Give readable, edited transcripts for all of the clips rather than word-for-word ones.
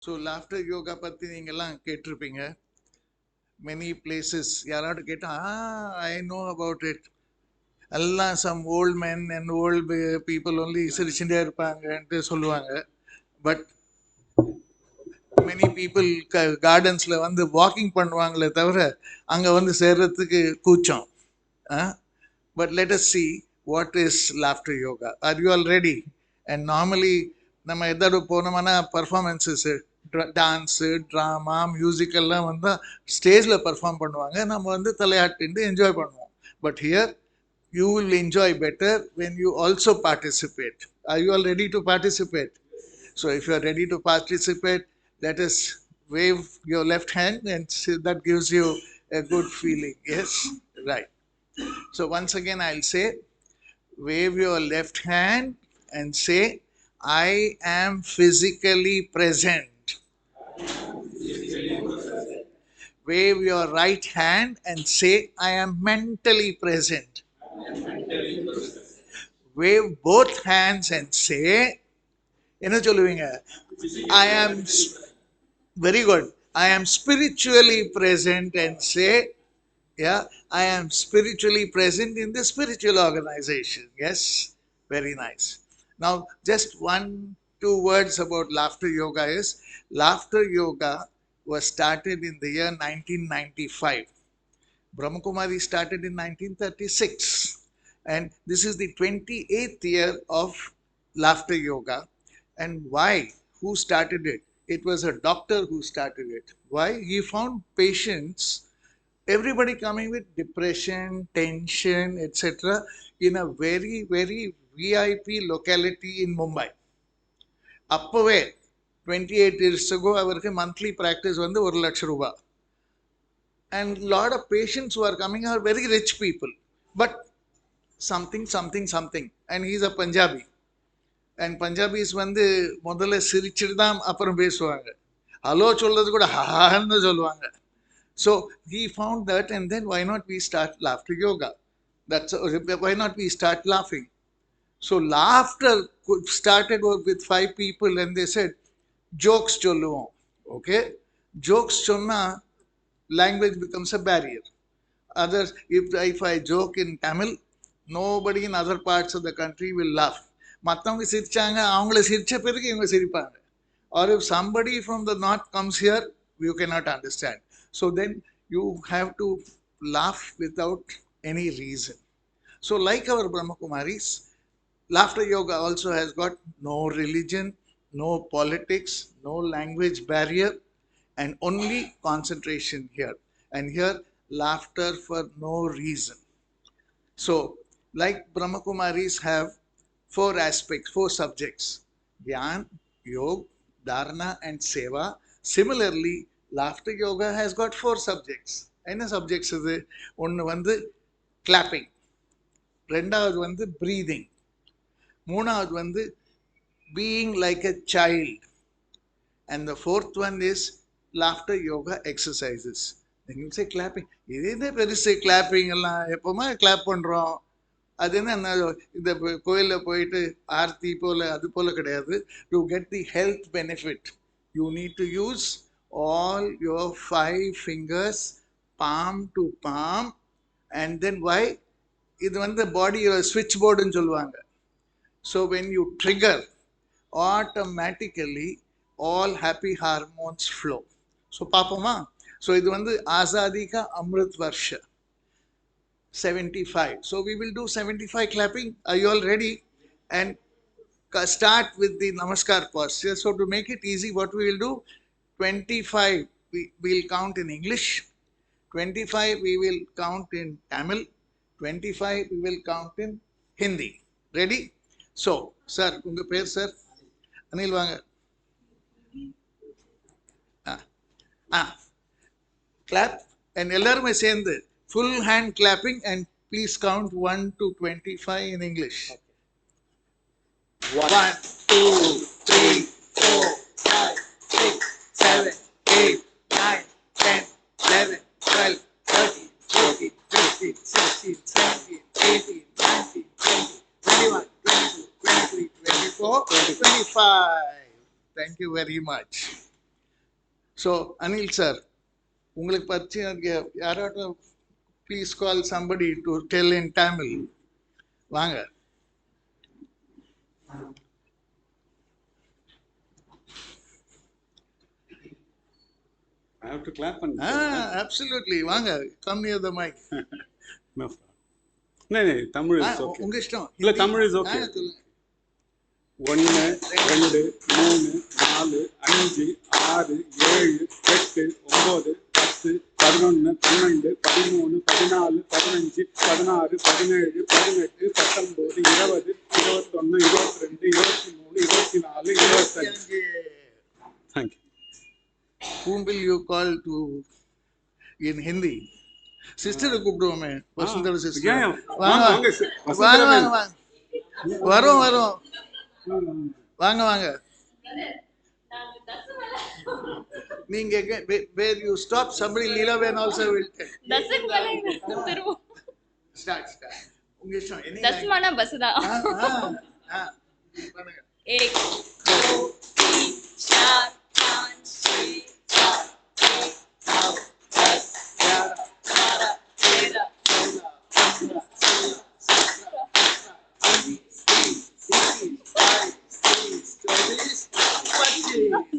So laughter yoga பற்றி நீங்கள்லாம் கேட்டிருப்பீங்க. மெனி பிளேசஸ் யாராவது கேட்டால் ஐ நோ அபவுட் இட், எல்லாம் some old men and old people only சிரிச்சுட்டே இருப்பாங்கன்ட்டு சொல்லுவாங்க. பட் மெனி பீப்புள் கார்டன்ஸில் வந்து வாக்கிங் பண்ணுவாங்களே தவிர அங்கே வந்து சேர்றதுக்கு கூச்சம். But let us see what is laughter yoga. Are you all ready? And normally நம்ம எதாவது போனோம்னா பர்ஃபார்மன்ஸஸ், டான்ஸு, ட்ராமா, மியூசிக்கெல்லாம் வந்து ஸ்டேஜில் பர்ஃபார்ம் பண்ணுவாங்க, நம்ம வந்து தலையாட்டிட்டு என்ஜாய் பண்ணுவோம். But here you will enjoy better when you also participate. Are you all ready to participate? So if you are ready to participate, let us wave your left hand and that gives you a good feeling. Yes, right. So once again I'll say, wave your left hand and say, I am physically present. Wave your right hand and say, I am mentally present. Wave both hands and say, என்ன சொல்லுவீங்க? I am, very good, I am spiritually present, and say, yeah, I am spiritually present in the spiritual organization. Yes, very nice. Now just two words about laughter yoga is, laughter yoga was started in the year 1995. Brahmakumari started in 1936, and this is the 28th year of laughter yoga. And why? Who started it? It was a doctor who started it. Why? He found patients, everybody coming with depression, tension, etc., in a very, very VIP locality in Mumbai. அப்பவே 28 years ago அவருக்கு monthly practice வந்து 1,00,000 ரூபாய். And lot of patients who are coming are very rich people, but something, and he's a Punjabi. And Punjabis வந்து முதல்ல சிரிச்சிட்டு தான் அப்புறம் பேசுவாங்க, ஹலோ சொல்றது கூட ஹான்னு சொல்லுவாங்க. So he found that, and then why not we start laughter yoga? Why not we start laughing? So laughter started with 5 people, and they said, jokes சொல்லுவோம். Okay, jokes சொன்னா language becomes a barrier. Others, if I joke in Tamil, nobody in other parts of the country will laugh. மற்றவங்க சிரிச்சாங்க, அவங்கள சிரிச்ச பிறகு இவங்க சிரிப்பாங்க. Or if somebody from the north comes here, you cannot understand. So then you have to laugh without any reason. So like our Brahmakumaris, laughter yoga also has got no religion, no politics, no language barrier, and only concentration here. And here, laughter for no reason. So like Brahmakumaris have 4 aspects, 4 subjects: Dhyan, Yoga, Dharana, and Seva. Similarly, laughter yoga has got 4 subjects. என்ன subjects இது? ஒன்று வந்து clapping, ரெண்டாவது வந்து breathing, மூணாவது வந்து being like a child, and the 4th one is laughter yoga exercises. Then you say clapping, இது என்ன பெருசு clapping எல்லாம், எப்பவுமே clap பண்றோம், அது என்ன இந்த கோயிலில் போயிட்டு ஆர்த்தி போல அது போல கிடையாது. To get the health benefit, you need to use all your 5 fingers, palm to palm. And then why? இது வந்து பாடியோட ஸ்விட்ச் போர்டுன்னு சொல்லுவாங்க. So when you trigger, automatically all happy hormones flow. So பார்ப்போமா? ஸோ இது வந்து ஆசாதி கா அமிர்த் வர்ஷ 75. So we will do 75 clapping. Are you all ready? And start with the namaskar posture. So to make it easy, what we will do, 25 we will count in English, 25 we will count in Tamil, 25 we will count in Hindi. Ready? So sir, unga per sir? Anil vaanga. Clap, and ellarume சேர்ந்து full hand clapping, and please count 1 to 25 in English. Okay. 1, 2, 3, 4, 5, 6, 7, 8, 9, 10, 11, 12, 13, 14, 15, 16, 17, 18, 19, 20, 21, 22, 23, 24, 25. Thank you very much. So Anil sir, உங்களுக்கு பரிச்சயம் யாராவது please call somebody to tell in Tamil. வாங்க. I have to clap and Absolutely. வாங்க. Come near the mic. No. No, Tamil is okay. உங்க இஷ்டம். இல்ல Tamil is okay. 1 2 3 4 5 6 7 8 9 10 11 12 13 14 15 16 17 18 19 20 21 22 23 24 25. Thank you. Whom will you call to in Hindi? சிஸ்டரை கூப்பிடுவோமே, Vasundhara sister. வாங்க வாங்க வாங்க வாங்க. வரோம் வரோம். வாங்க வாங்க. நீங்க where you stop, somebody Leelaven also will tell. Dasun மேல திரும்ப Start. உங்க இஷ்டம். தஸ்மானா பஸ்தா. பண்ணுங்க. 1 2 3 4 5 6 7 8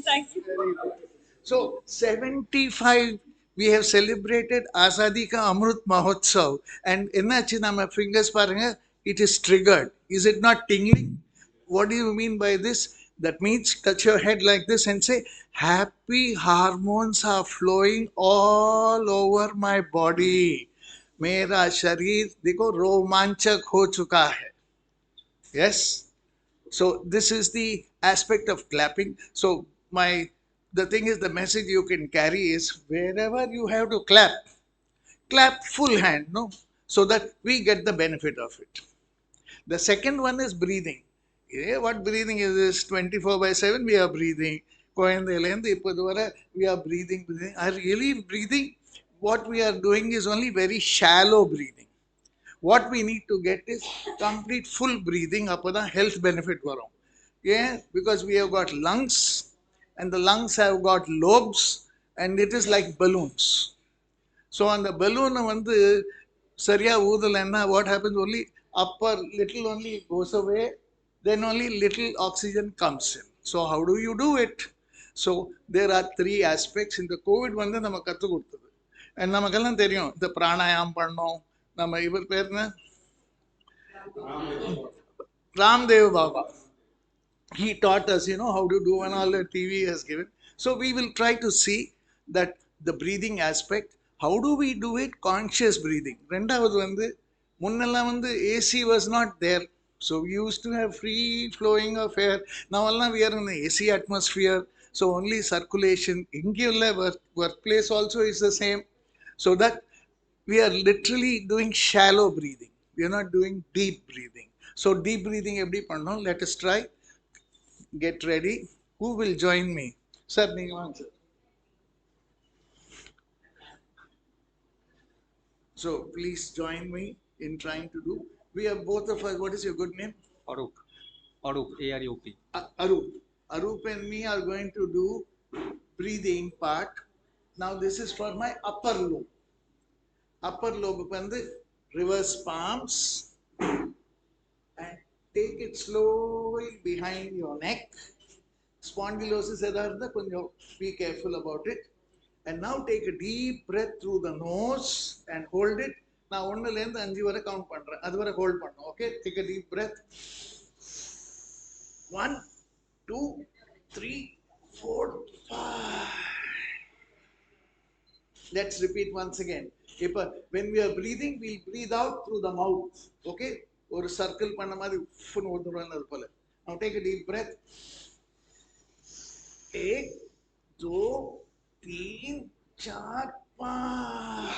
Thank you. So 75 we have celebrated Azadi Ka Amrut Mahotsav, and ennachu nama fingers parunga, it is triggered. Is it not tingling? What do you mean by this? That means touch your head like this and say, happy hormones are flowing all over my body. Mera sharir dekho romanchak ho chuka hai. Yes. So this is the aspect of clapping. So the thing is, the message you can carry is, wherever you have to clap full hand, no, so that we get the benefit of it. The second one is breathing. Yeah, what breathing is this? 24/7 we are breathing. We are breathing. Are really breathing? What we are doing is only very shallow breathing. What we need to get is complete full breathing. Appada health benefit varum. Yeah, because we have got lungs, and the lungs have got lobes, and it is like balloons. So on the balloon வந்து சரியா ஊதலைன்னா what happens? Only upper little only goes away, then only little oxygen comes in. So how do you do it? So there are three aspects. இந்த Covid வந்து நம்ம கற்றுக் கொடுத்தது. And நமக்கெல்லாம் தெரியும், இந்த பிராணாயாமம் பண்ணோம். நம்ம இவர் பேர் என்ன? Ramdev Baba. He taught us, how to do, and all the TV has given. So we will try to see that the breathing aspect. How do we do it? Conscious breathing. ரெண்டாவது வந்து முன்னெல்லாம் வந்து AC was not there. So we used to have free flowing of air. Now we are in the AC atmosphere. So only circulation. இங்கே workplace also is the same. So that we are literally doing shallow breathing. We are not doing deep breathing. So deep breathing எப்படி பண்ணோம்? Let us try. Get ready. Who will join me? Sir, நீங்க வாங்க sir. So please join me in trying to do. We are both of us. What is your good name? Arup. ARUP. Arup and me are going to do breathing part. Now this is for my upper lobe. Upper lobe வந்து reverse palms and take it slowly behind your neck. Spondylosis எதாவது இருந்தா கொஞ்சம் be careful about it. And now take a deep breath through the nose and hold it. நான் 1ல இருந்து 5 வரை count பண்றேன். அது வரை ஹோல்ட் பண்ணணும். Okay, take a deep breath. 1 2 3 4 5. Let's repeat once again. When we are breathing, we'll breathe out through the mouth. Okay, ஒரு circle பண்ண மாதிரி ஃபுன் ஓடுறோம்னு அது போல. Now take a deep breath. 1 2 3 4 5.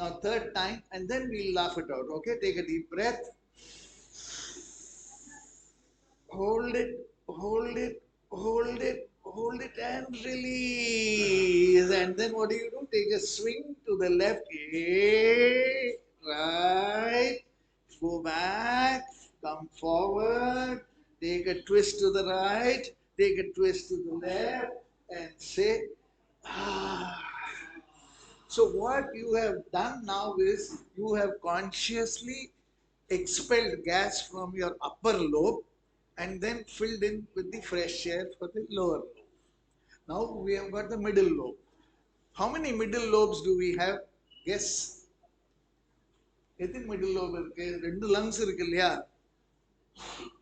Now third time, and then we'll laugh it out. Okay, take a deep breath. Hold it, hold it, hold it, hold it, and release. And then what do? Take a swing to the left, right, go back, come forward, take a twist to the right, take a twist to the left and say, ah. So what you have done now is you have consciously expelled gas from your upper lobe and then filled in with the fresh air for the lower lobe. Now we have got the middle lobe. How many middle lobes do we have? Guess. எத்தனை middle lobe இருக்கு? ரெண்டு lungs இருக்கு இல்லையா?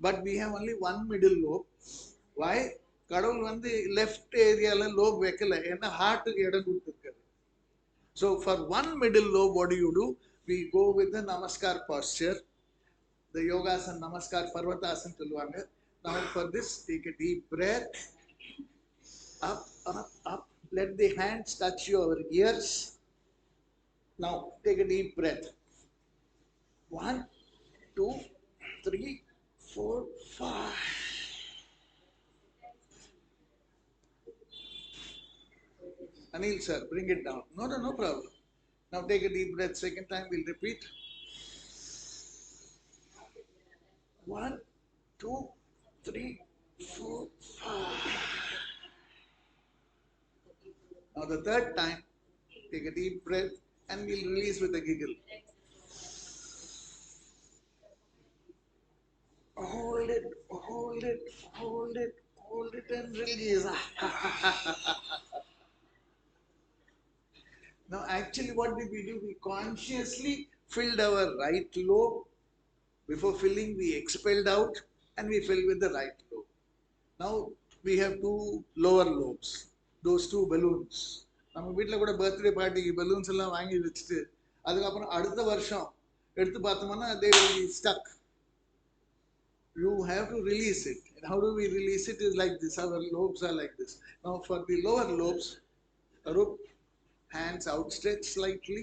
But we have only one middle lobe. Why? கடவுள் வந்து left ஏரியால lobe வைக்கல. ஏன்னா ஹார்ட்டுக்கு இடம் கொடுத்திருக்காரு. So for one middle lobe, what do? We go with the namaskar posture. The yogasana, namaskar, parvatasana சொல்லுவாங்க. Now for this, take a deep breath. Up, up, up. Let the hands touch your ears. Now take a deep breath. 1, 2, 3, 4, 5. Anil sir, bring it down. No problem. Now take a deep breath. Second time, we'll repeat. 1, 2, 3, 4, 5. Now the third time, take a deep breath and we'll release with a giggle. Hold it, hold it, hold it, hold it and release. Now actually what did we do? We consciously filled our right lobe. Before filling, we expelled out and we fill with the right lobe. Now we have two lower lobes. Those two balloons. நம்ம வீட்டில் கூட birthday பார்ட்டிக்கு balloons எல்லாம் வாங்கி வச்சுட்டு அதுக்கப்புறம் அடுத்த வருஷம் எடுத்து பார்த்தோம்னா they will be stuck. You have to release it. And how do we release it? Is like this. Our lobes are like this. Now for the lower lobes, Arup, hands outstretched slightly,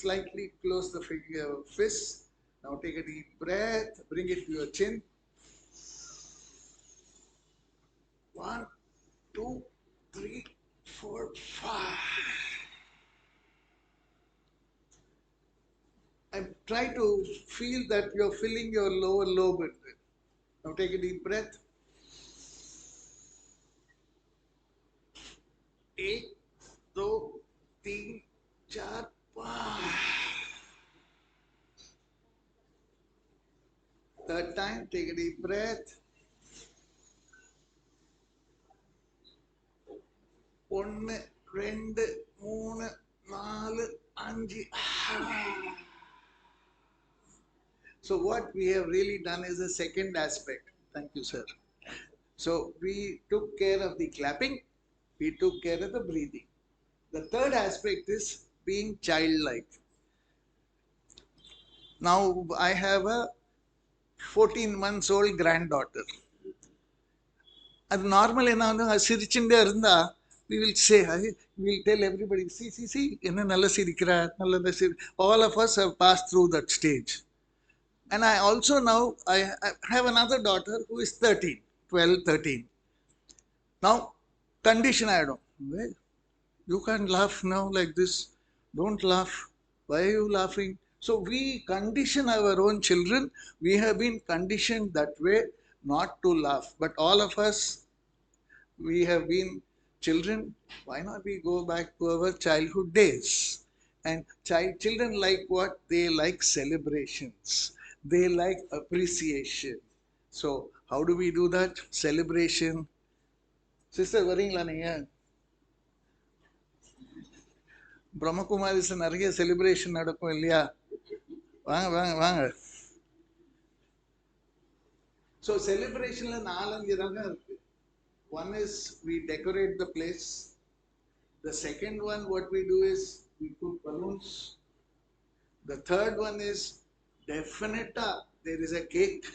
slightly close the fist. Now take a deep breath, bring it to your chin. 1, 2, 3, 4, 5. And try to feel that you're filling your lower lobe. Now take a deep breath. 1, 2, 3, 4, 5. Third time, take a deep breath. 1, 2, 3, 4, 5. So what we have really done is the second aspect. Thank you, sir. So we took care of the clapping, we took care of the breathing. The third aspect is being childlike. Now I have a 14 months old granddaughter. அது normal என்ன வந்து சிரிச்சுட்டே இருந்தா we will say, we will tell everybody, see, என்ன நல்ல சிரிக்கிறா, நல்ல சிரி. All of us have passed through that stage. And I also now, I have another daughter who is 13, 12, 13. Now, condition I don't. Well, you can't laugh now like this. Don't laugh. Why are you laughing? So we condition our own children. We have been conditioned that way not to laugh. But all of us, we have been children. Why not we go back to our childhood days? And children like what? They like celebrations. They like appreciation. So how do we do that? Celebration. Sister, வரீங்களா நீங்க? பிரம்மகுமாரிஸ் நிறைய celebration நடக்கும் இல்லையா? வாங்க. So celebrationல 4-5 ரகம் இருக்கு. One is we decorate the place. The second one, what we do is we put balloons. The third one is definitely there is a cake.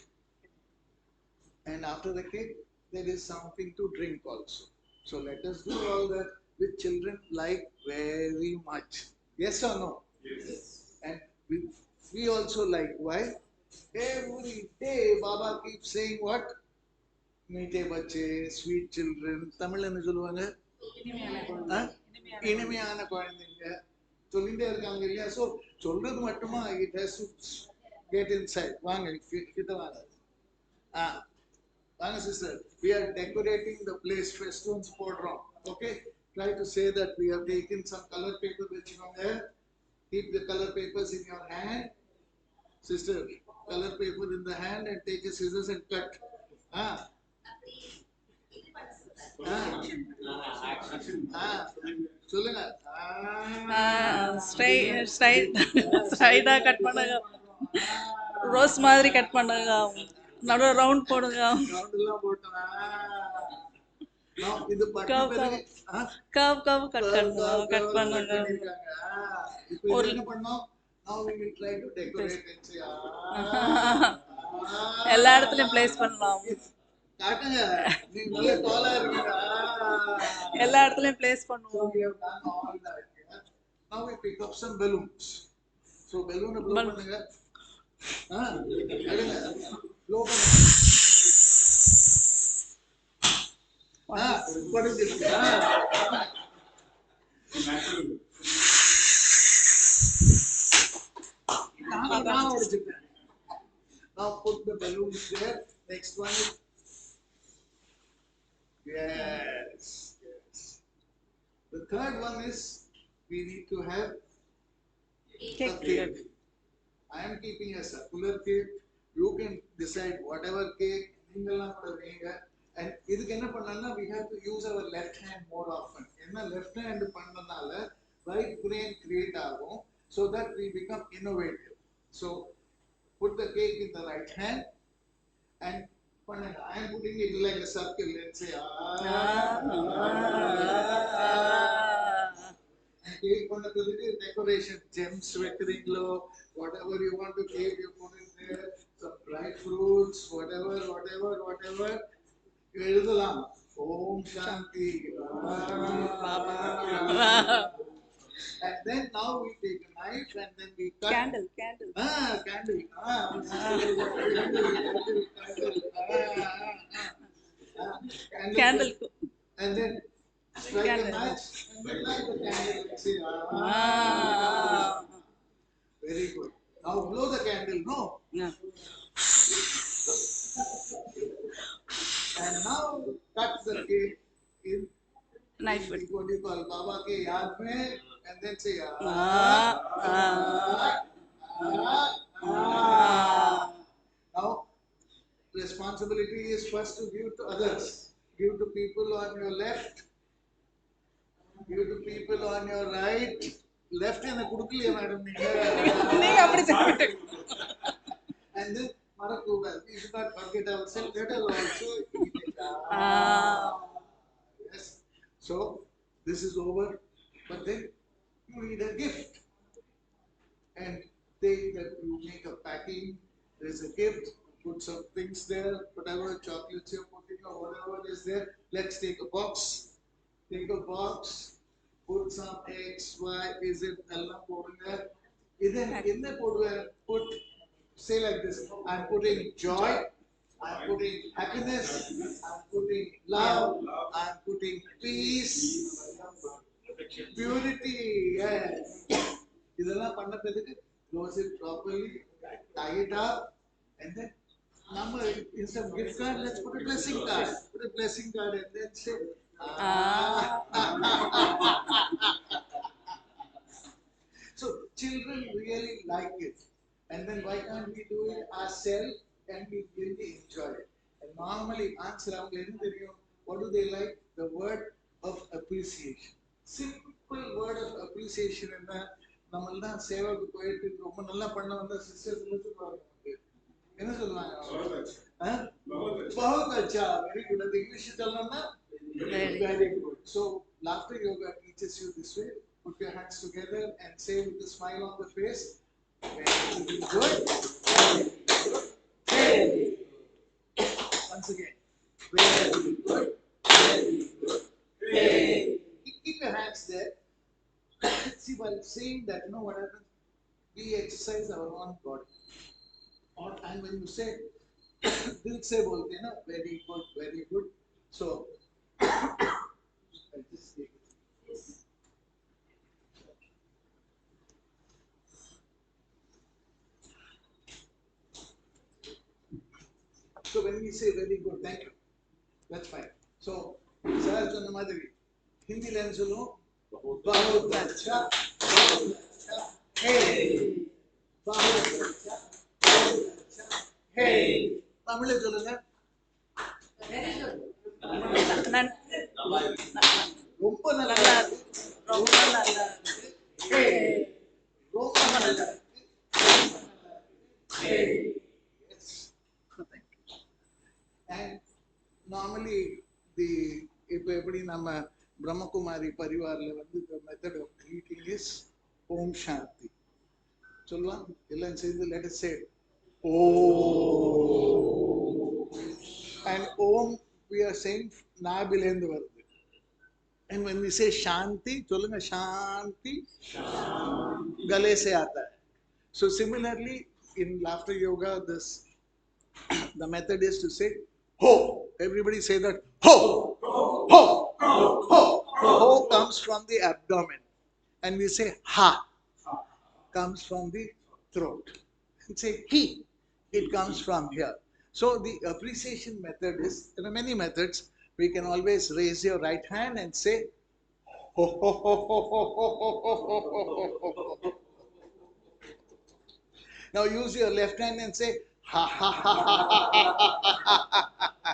And after the cake, there is something to drink also. So let us do all that with children like very much. Yes or no? Yes. And we also like. Why? Every day Baba keeps saying what? மீட்டே பச்சே, sweet children. தமிழ்ல என்ன சொல்லுவாங்க? இனிமையான குழந்தைங்க சொல்லிட்டே இருக்காங்க இல்லையா? ஸோ சொல்றது மட்டுமா? It has to get inside. வாங்க கிட்ட வாங்க. sister, we are decorating the place. Festoons podrom. Okay. Try to say that we have taken some color paper which you there. Keep the color papers in your hand. Sister, color paper in the hand and take a scissors and cut. Ah. சொல்லுங்க. ஸ்ட்ரைட்டா cut பண்ணுங்க, rose மாதிரி cut பண்ணுங்க, நடுவுல round போடுங்க, round எல்லாம் போட்டோம். இது கர்வ் பிறகு கர்வ் கர்வ் கட் பண்ணுங்க. இப்போ இது என்ன பண்ணோம்? Now we will try to decorate and say எல்லா இடத்துலயும் பிளேஸ் பண்ணலாம். காட்டுங்க, நீங்க நல்ல தோலா இருக்கீங்க. எல்லா இடத்துலயும் பிளேஸ் பண்ணுவோம். We have done all that. Now we pick up some balloons. So balloon blow பண்ணுங்க. அழுங்க. Blow பண்ணுங்க. படிச்சிருக்கா? நான் படிச்சிருக்கேன். Now put the balloons there. Next one is yes. The third one is we need to have a cake. I am keeping a circular cake. You can decide whatever cake. And இதுக்கு என்ன பண்ணலாம்னா we have to use our left hand more often. என்ன left hand பண்ணனால right brain create ஆகும், so that we become innovative. So put the cake in the right hand and பண்ணுங்க. I am putting it like a circle. Let's say cake பண்ணதுக்கு decoration gems வைக்கிறீங்களோ, whatever you want to cake you put it there, some dry fruits, whatever எழுதலாம். Om Shanti. And then now we take a knife and then we cut. Candle. Candle. Candle. And then strike a match and then light the candle and say Very good. Now blow the candle, no? Yeah. And now cut the cake in Knife. What do you call Baba ke yaad mein, and then say Now responsibility is first to give to others. Give to people on your left. Give to people on your right. Left என்ன குடுக்கலையே madam நீங்க அப்படி சொல்லிட்டு. And then மறக்கூடாது. We should not forget ourselves. Let us also eat it. Yes. So this is over, but then you need a gift. And take that, you make a packing. There is a gift. Put some things there, whatever chocolates you're putting or whatever is there. Let's take a box. Take a box. Put some X, Y, Z, Allah there. Then in the put, say like this. I'm putting joy. I'm putting happiness. I'm putting love. I'm putting peace. Purity. Yes. இதெல்லாம் பண்ண பிறகு close it properly, tie it up, and then number instead of gift card, let's put a blessing card. Put a blessing card and then say So children really like it, and then why can't we do it ourselves and we really enjoy it? And normally answer what do they like? The word of appreciation. Simple word of appreciation in that. நம்மெல்லாம் சேவைக்கு போயிட்டு ரொம்ப நல்லா பண்ண வந்த sisters சொல்லுவாங்க, என்ன சொல்லுவாங்க? बहुत अच्छा, very good. The English சொல்லணும்னா very good. So laughter yoga teaches you this way. Put your hands together and say with a smile on the face, very good. Once again, very good. Keep your hands there. See, while saying that, you know what happens? We exercise our own body. And when you say, dil se bolte na, very good. So, I'll just take it. So, So when we say very good, thank you, that's fine. So sir சொன்ன மாதிரி ஹிந்தில என்ன சொல்லுவோம்? बहुत अच्छा, hey, बहुत अच्छा, hey. தமிழ்ல சொல்லுங்க. ரொம்ப நல்லா இருக்கு, ரொம்ப நல்லா இருக்கு, hey, ரொம்ப நல்லா இருக்கு, hey. Yes. And normally the இப்போ எப்படி நம்ம பிரம்மகுமாரி பரிவாரில் வந்து the method of greeting is Om Shanti. சொல்லலாம் எல்லாம் சேர்ந்து let us say Om. And Om we are saying நாபிலேந்து வருது. And when we say Shanti, சொல்லுங்க Shanti, गले से आता है. So similarly in laughter yoga this the method is to say ho. Everybody say that ho, ho, ho. Ho comes from the abdomen, and we say ha comes from the throat. And say he, it comes from here. So the appreciation method is, there are many methods. We can always raise your right hand and say ho, ho, ho, ho, ho, ho, ho, ho, ho, ho, ho. Now use your left hand and say ha ha ha ha ha ha ha ha ha.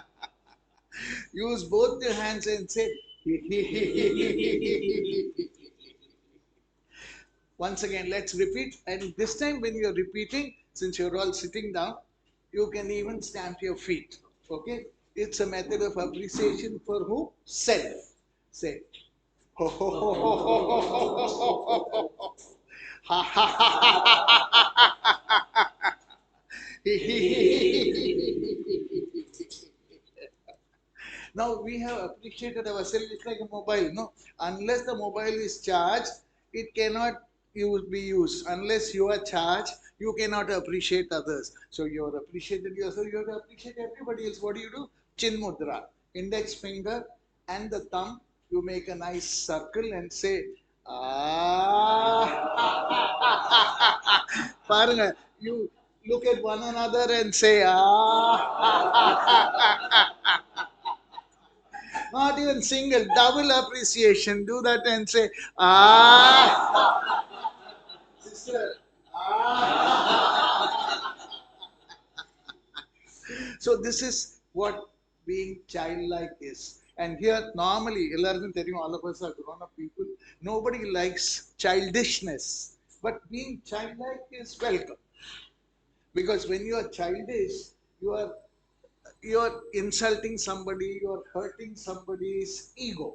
Use both your hands and say he he he he he he he. Once again, let's repeat. And this time when you're repeating, since you're all sitting down, you can even stamp your feet. Okay? It's a method of appreciation for who? Self. Say ho ho ho ho ho ho ho ho ho ho. Ha ha ha ha ha ha ha ha. Now we have appreciated ourselves. It's like a mobile, no? Unless the mobile is charged, it cannot be used. Unless you are charged, you cannot appreciate others. So you are appreciated yourself, you have to appreciate everybody else. What do? Chin mudra. Index finger and the thumb, you make a nice circle and say, ah. Paranga, you look at one another and say, ah. Not even single, double appreciation. Do that and say, ah. Sister, ah. So this is what being childlike is. And here normally, all of us are grown up people. Nobody likes childishness. But being childlike is welcome. Because when you are childish, you are insulting somebody, you are hurting somebody's ego.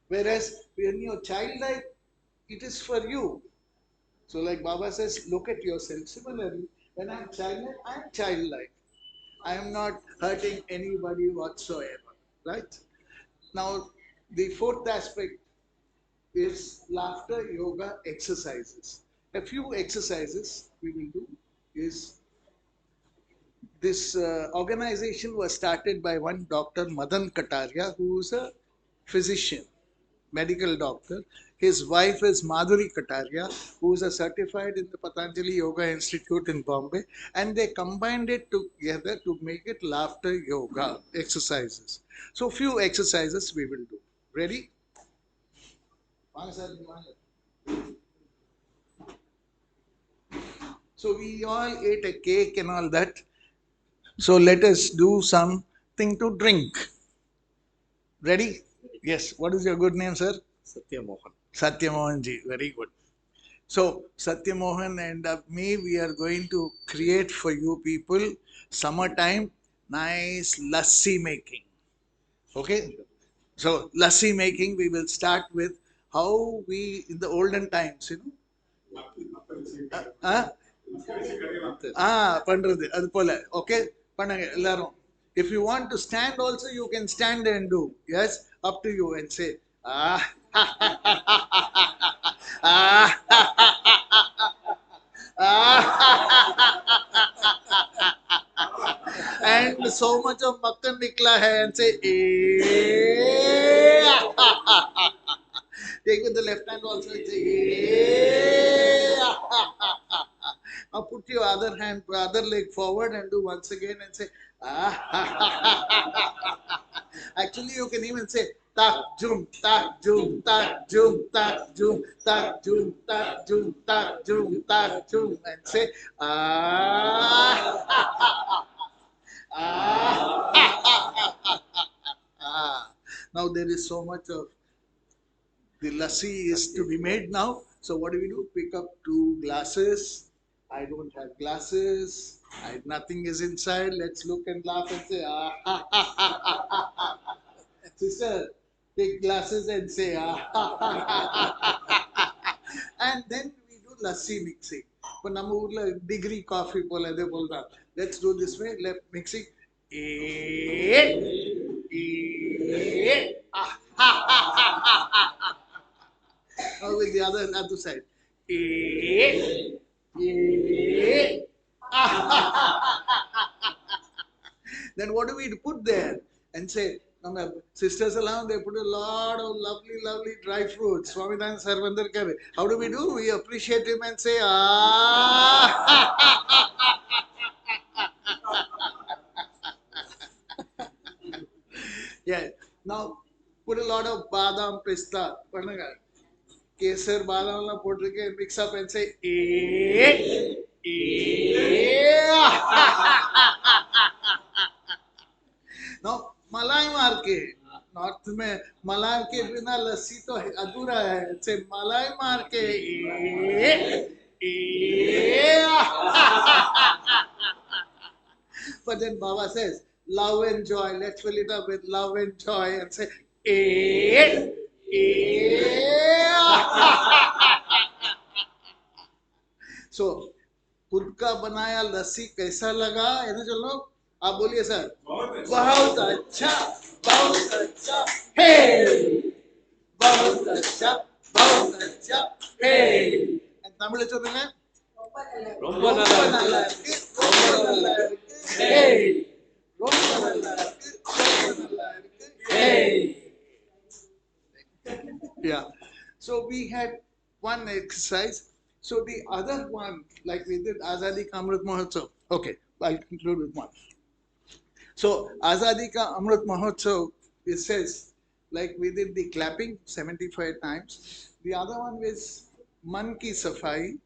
Whereas when you're childlike, it is for you. So like Baba says, look at yourself. Similarly, when I'm childlike, I'm childlike. I am not hurting anybody whatsoever. Right? Now, the fourth aspect is laughter yoga exercises. A few exercises we will do is this organization was started by one Dr. Madan Kataria, who is a physician, medical doctor. His wife is Madhuri Kataria, who is a certified in the Patanjali Yoga Institute in Bombay, and they combined it together to make it laughter yoga exercises. So few exercises we will do. Ready? So we all ate a cake and all that. So let us do something to drink. Ready? Yes. What is your good name, sir? Satyamohan. Satyamohan ji. Very good. So Satyamohan and me, we are going to create for you people summertime nice lassi making. Okay? So lassi making, we will start with how we in the olden times, பண்றது அது போல. Okay? பண்ணுங்க எல்லாரும். If you want to stand also, you can stand and do. Yes? Up to you and say, ah, ah, and so much of makkan nikla hai and say, eh. Take with the left hand also and say, eh. Now put put your other hand, other leg forward and do once again and say, ah. Actually, you can even say, tak, jum, tak, jum, tak, jum, tak, jum, tak, jum, tak, jum, tak, jum, tak, jum, and say, ah. Ah. Now there is so much of the lassi is to be made now. So what do? Pick up 2 glasses. I don't have glasses. Nothing is inside. Let's look and laugh and say, ah. Sister, take glasses and say, ah. And then we do lassi mixing. இப்போ நம்ம ஊர்ல degree coffee போல இதே போல தான். Let's do this way. Let mixing. Now with the other side. Then what do we put there? And say, sisters along, they put a lot of lovely dry fruits. Swaminathan sir vandirukkaru. How do? We appreciate him and say, ah. Yeah. Now put a lot of badam, pista. Kesar, badam la potrike, mix up and say, Now मलाई मार के north में मलाई के बिना लस्सी तो अधूरा है. से मलाई मार के but then Baba says love and joy. Let's fill it up with love and joy and say so खुद का बनाया लस्सी कैसा लगा? है ना? चलो आप बोलिए सर. बहुत अच्छा, बहुत अच्छा, हे, बहुत अच्छा, बहुत अच्छा, हे. தமிழ்ல சொல்லுங்க. ரொம்ப நல்லா இருக்கு, ரொம்ப நல்லா இருக்கு, ஹே. ரொம்ப நல்லா இருக்கு, ரொம்ப நல்லா இருக்கு, ஹே. Yeah. So we had one exercise. So the other one, like we did Azadi Ka Amrit Mahotsav. Okay, I'll conclude with one. So Azadi Ka Amrit Mahotsav, it says, like we did the clapping 75 times. The other one is Man ki safai,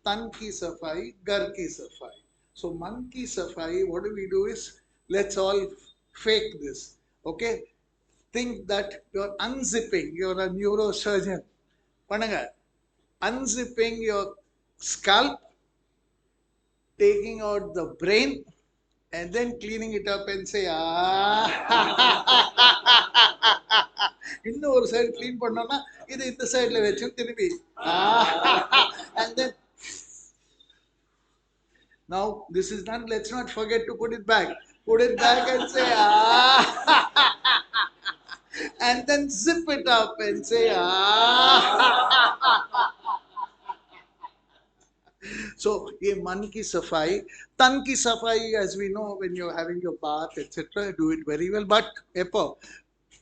tan ki safai, gar ki safai. So man ki safai, what do we do is, let's all fake this. Okay? Think that you're unzipping, you're a neurosurgeon. Pananga, unzipping your scalp, taking out the brain, and then cleaning it up and say, ah. இன்னும் ஒரு side clean பண்ணோம்னா இது இந்த சைடுல வச்சு திருப்பி and then now this is done. Let's not forget to put it back and say ah. And then zip it up and say ah. So ye man ki safai, tan ki safai, as we know, when you're having your bath etc., do it very well, but epo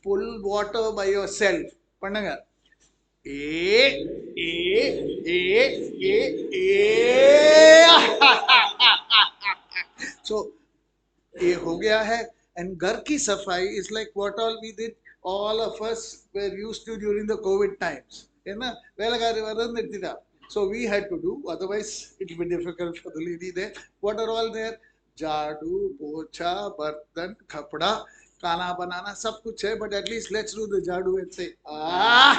pull water by yourself. Pannanga so ये हो गया है. And घर की सफाई is like what all we did, all of us were used to during the COVID times. है ना? वेलगारी वरन निर्तिदा. So we had to do, otherwise it will be difficult for the lady there. What are all there? Jadu, pocha, bartan, kapda, खाना बनाना सब कुछ है, but at least let's do the jadu and say ah.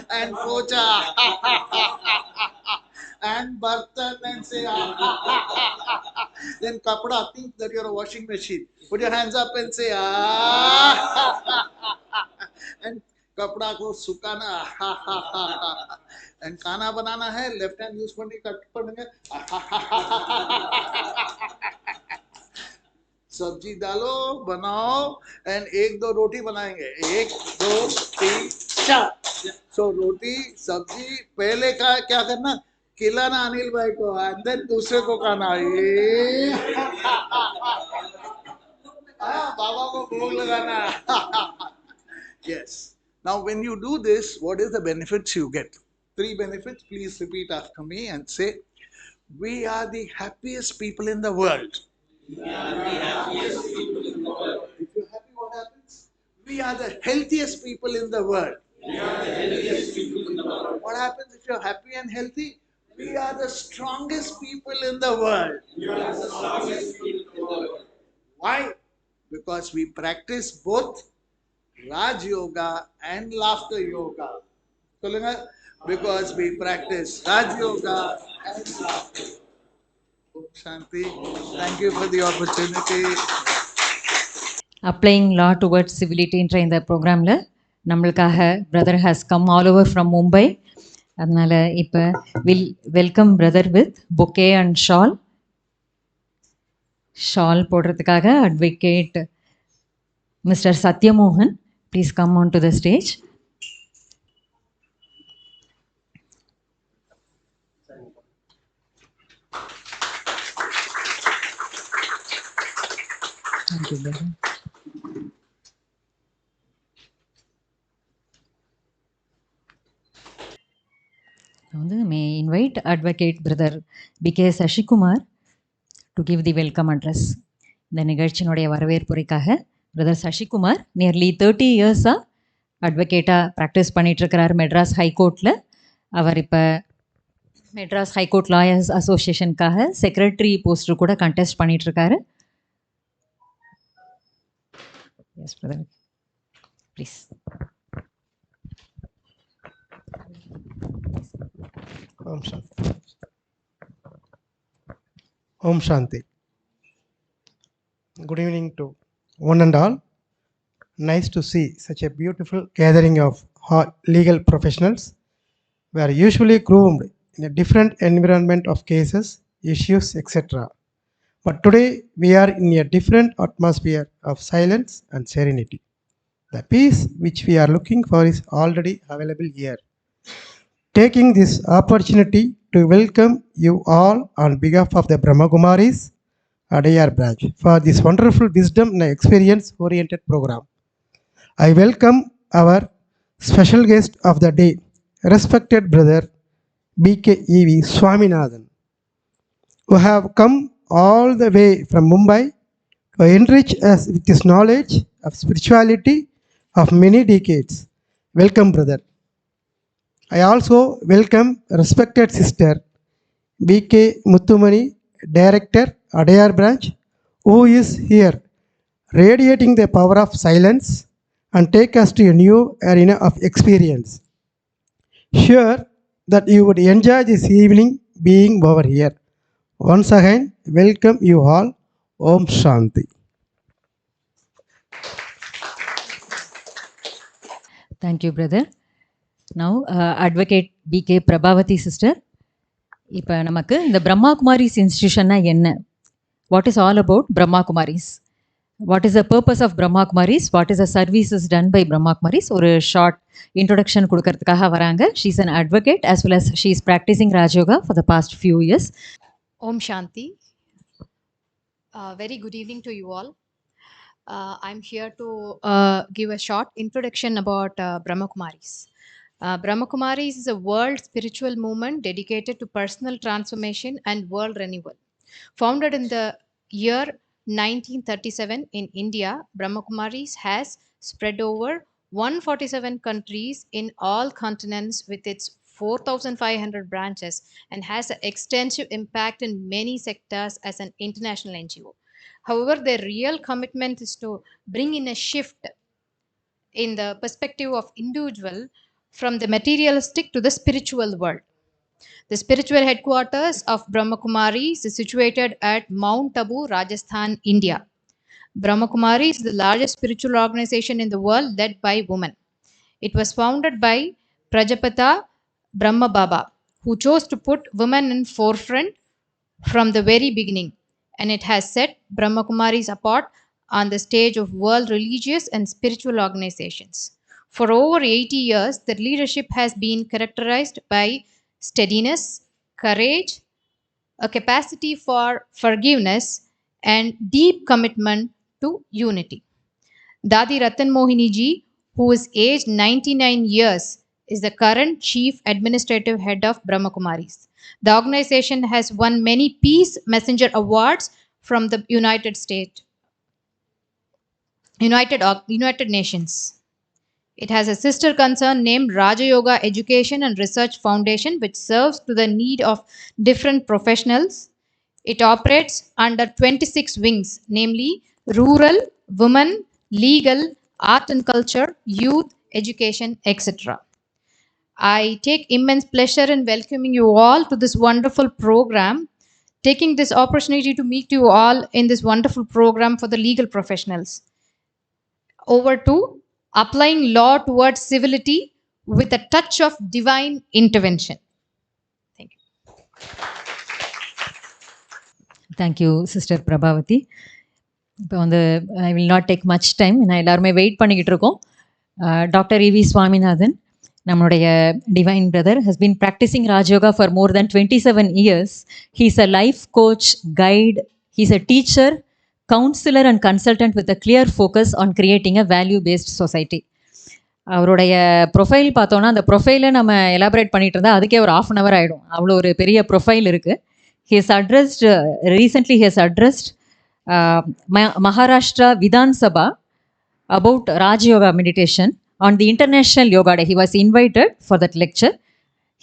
And pocha and bartan and say ah. Then kapda, think that you're a washing machine, put your hands up and say ah. And कपड़ा को सुखाना and खाना बनाना है, left hand use करने cut पड़ेंगे. सब्जी डालो, बनाओ, एंड 1-2 रोटी बनाएंगे. 1 2 3 4. सो रोटी सब्जी पहले का क्या करना, खिलाना अनिल भाई को, एंड देन दूसरे को खाना. बाबा को भोग लगाना. Yes. Now when you do this, what is the benefits you get? Three benefits. Please repeat after me and say, we are the happiest people in the world. If you're happy, what happens? We are the healthiest people in the world. What happens if you're happy and healthy? We are the strongest people in the world. Why? Because we practice both Raj Yoga and laughter yoga. Because we practice Raj Yoga and laughter. Om Shanti. Thank you for the opportunity. Applying law towards civility என்ற இந்த ப்ரோக்ராமில் நம்மளுக்காக brother has come all over from Mumbai. அதனால் இப்போ welcome brother with bouquet and shawl போடுறதுக்காக advocate mister Sathyamohan, please come on to the stage. Thank you brother. May I invite Advocate Brother B.K. Sashikumar to give the welcome address. இந்த நிகழ்ச்சியினுடைய வரவேற்புரைக்காக brother Sasikumar nearly 30 இயர்ஸாக அட்வொகேட்டாக practice பண்ணிகிட்ருக்கிறார் Madras ஹைகோர்ட்டில். அவர் இப்போ Madras high court lawyers அசோசியேஷனுக்காக secretary poster கூட contest பண்ணிகிட்ருக்காரு. Yes brother, please. Om Shanti. Om Shanti. Good evening to one and all. Nice to see such a beautiful gathering of legal professionals. We are usually groomed in a different environment of cases, issues, etc. But today we are in a different atmosphere of silence and serenity. The peace which we are looking for is already available here. Taking this opportunity to welcome you all on behalf of the Brahmakumaris Adyar branch for this wonderful wisdom and experience oriented program. I welcome our special guest of the day, respected brother B.K.E.V. Swaminathan, who have come all the way from Mumbai to enrich us with his knowledge of spirituality of many decades. Welcome, brother. I also welcome respected sister B.K. Muthumani, Director, Adyar branch, who is here radiating the power of silence and take us to a new arena of experience. Sure that you would enjoy this evening being over here. Once again, welcome you all. Om Shanti. Thank you, brother. Now, Advocate B.K. Prabhavati sister, இப்போ நமக்கு இந்த பிரம்மா குமாரிஸ் இன்ஸ்டிடியூஷன்னா என்ன, what is all about Brahma Kumaris, what is the purpose of Brahma Kumaris, what is the services done by Brahma Kumaris, ஒரு short introduction கொடுக்கறதுக்காக வராங்க. She is an advocate as well as she is practicing Rajyoga for the past few years. Om Shanti. Very good evening to you all. I'm here to give a short introduction about Brahma Kumaris. Brahma Kumaris is a world spiritual movement dedicated to personal transformation and world renewal. Founded in the year 1937 in India, Brahma Kumaris has spread over 147 countries in all continents with its 4,500 branches and has an extensive impact in many sectors as an international NGO. However, their real commitment is to bring in a shift in the perspective of individual from the materialistic to the spiritual world. The spiritual headquarters of Brahma Kumaris is situated at Mount Abu, Rajasthan, India. Brahma Kumaris is the largest spiritual organization in the world led by women. It was founded by Prajapata Brahma Baba, who chose to put women in forefront from the very beginning, and it has set Brahma Kumaris apart on the stage of world religious and spiritual organizations. For over 80 years, their leadership has been characterized by steadiness, courage, a capacity for forgiveness, and deep commitment to unity. Dadi Ratan Mohini ji, who is aged 99 years, is the current chief administrative head of Brahmakumaris. The organization has won many Peace Messenger Awards from the United Nations. It has a sister concern named Raja Yoga Education and Research Foundation, which serves to the need of different professionals. It operates under 26 wings, namely rural, women, legal, art and culture, youth, education, etc. I take immense pleasure in welcoming you all to this wonderful program, taking this opportunity to meet you all in this wonderful program for the legal professionals. Over to applying law towards civility with a touch of divine intervention. Thank you. Thank you sister Prabhavathi. இப்போ வந்து I will not take much time, நான் எல்லாருமே wait பண்ணிக்கிட்டு இருக்கோம். Doctor E V Swaminathan, நம்மளுடைய divine brother, has been practising Rajayoga for more then 27 years. He's a life coach, guide, he's a teacher, counsellor and consultant with a clear focus on creating a value based society. அவருடைய profile பார்த்தோன்னா, அந்த ப்ரொஃபைலை நம்ம elaborate பண்ணிகிட்டு இருந்தால் அதுக்கே ஒரு 1/2 hour ஆகிடும், அவ்வளோ ஒரு பெரிய ப்ரொஃபைல் இருக்குது. He has addressed, recently he has addressed Maharashtra Vidhan Sabha about Raj Yoga meditation on the International Yoga Day. He was invited for that lecture.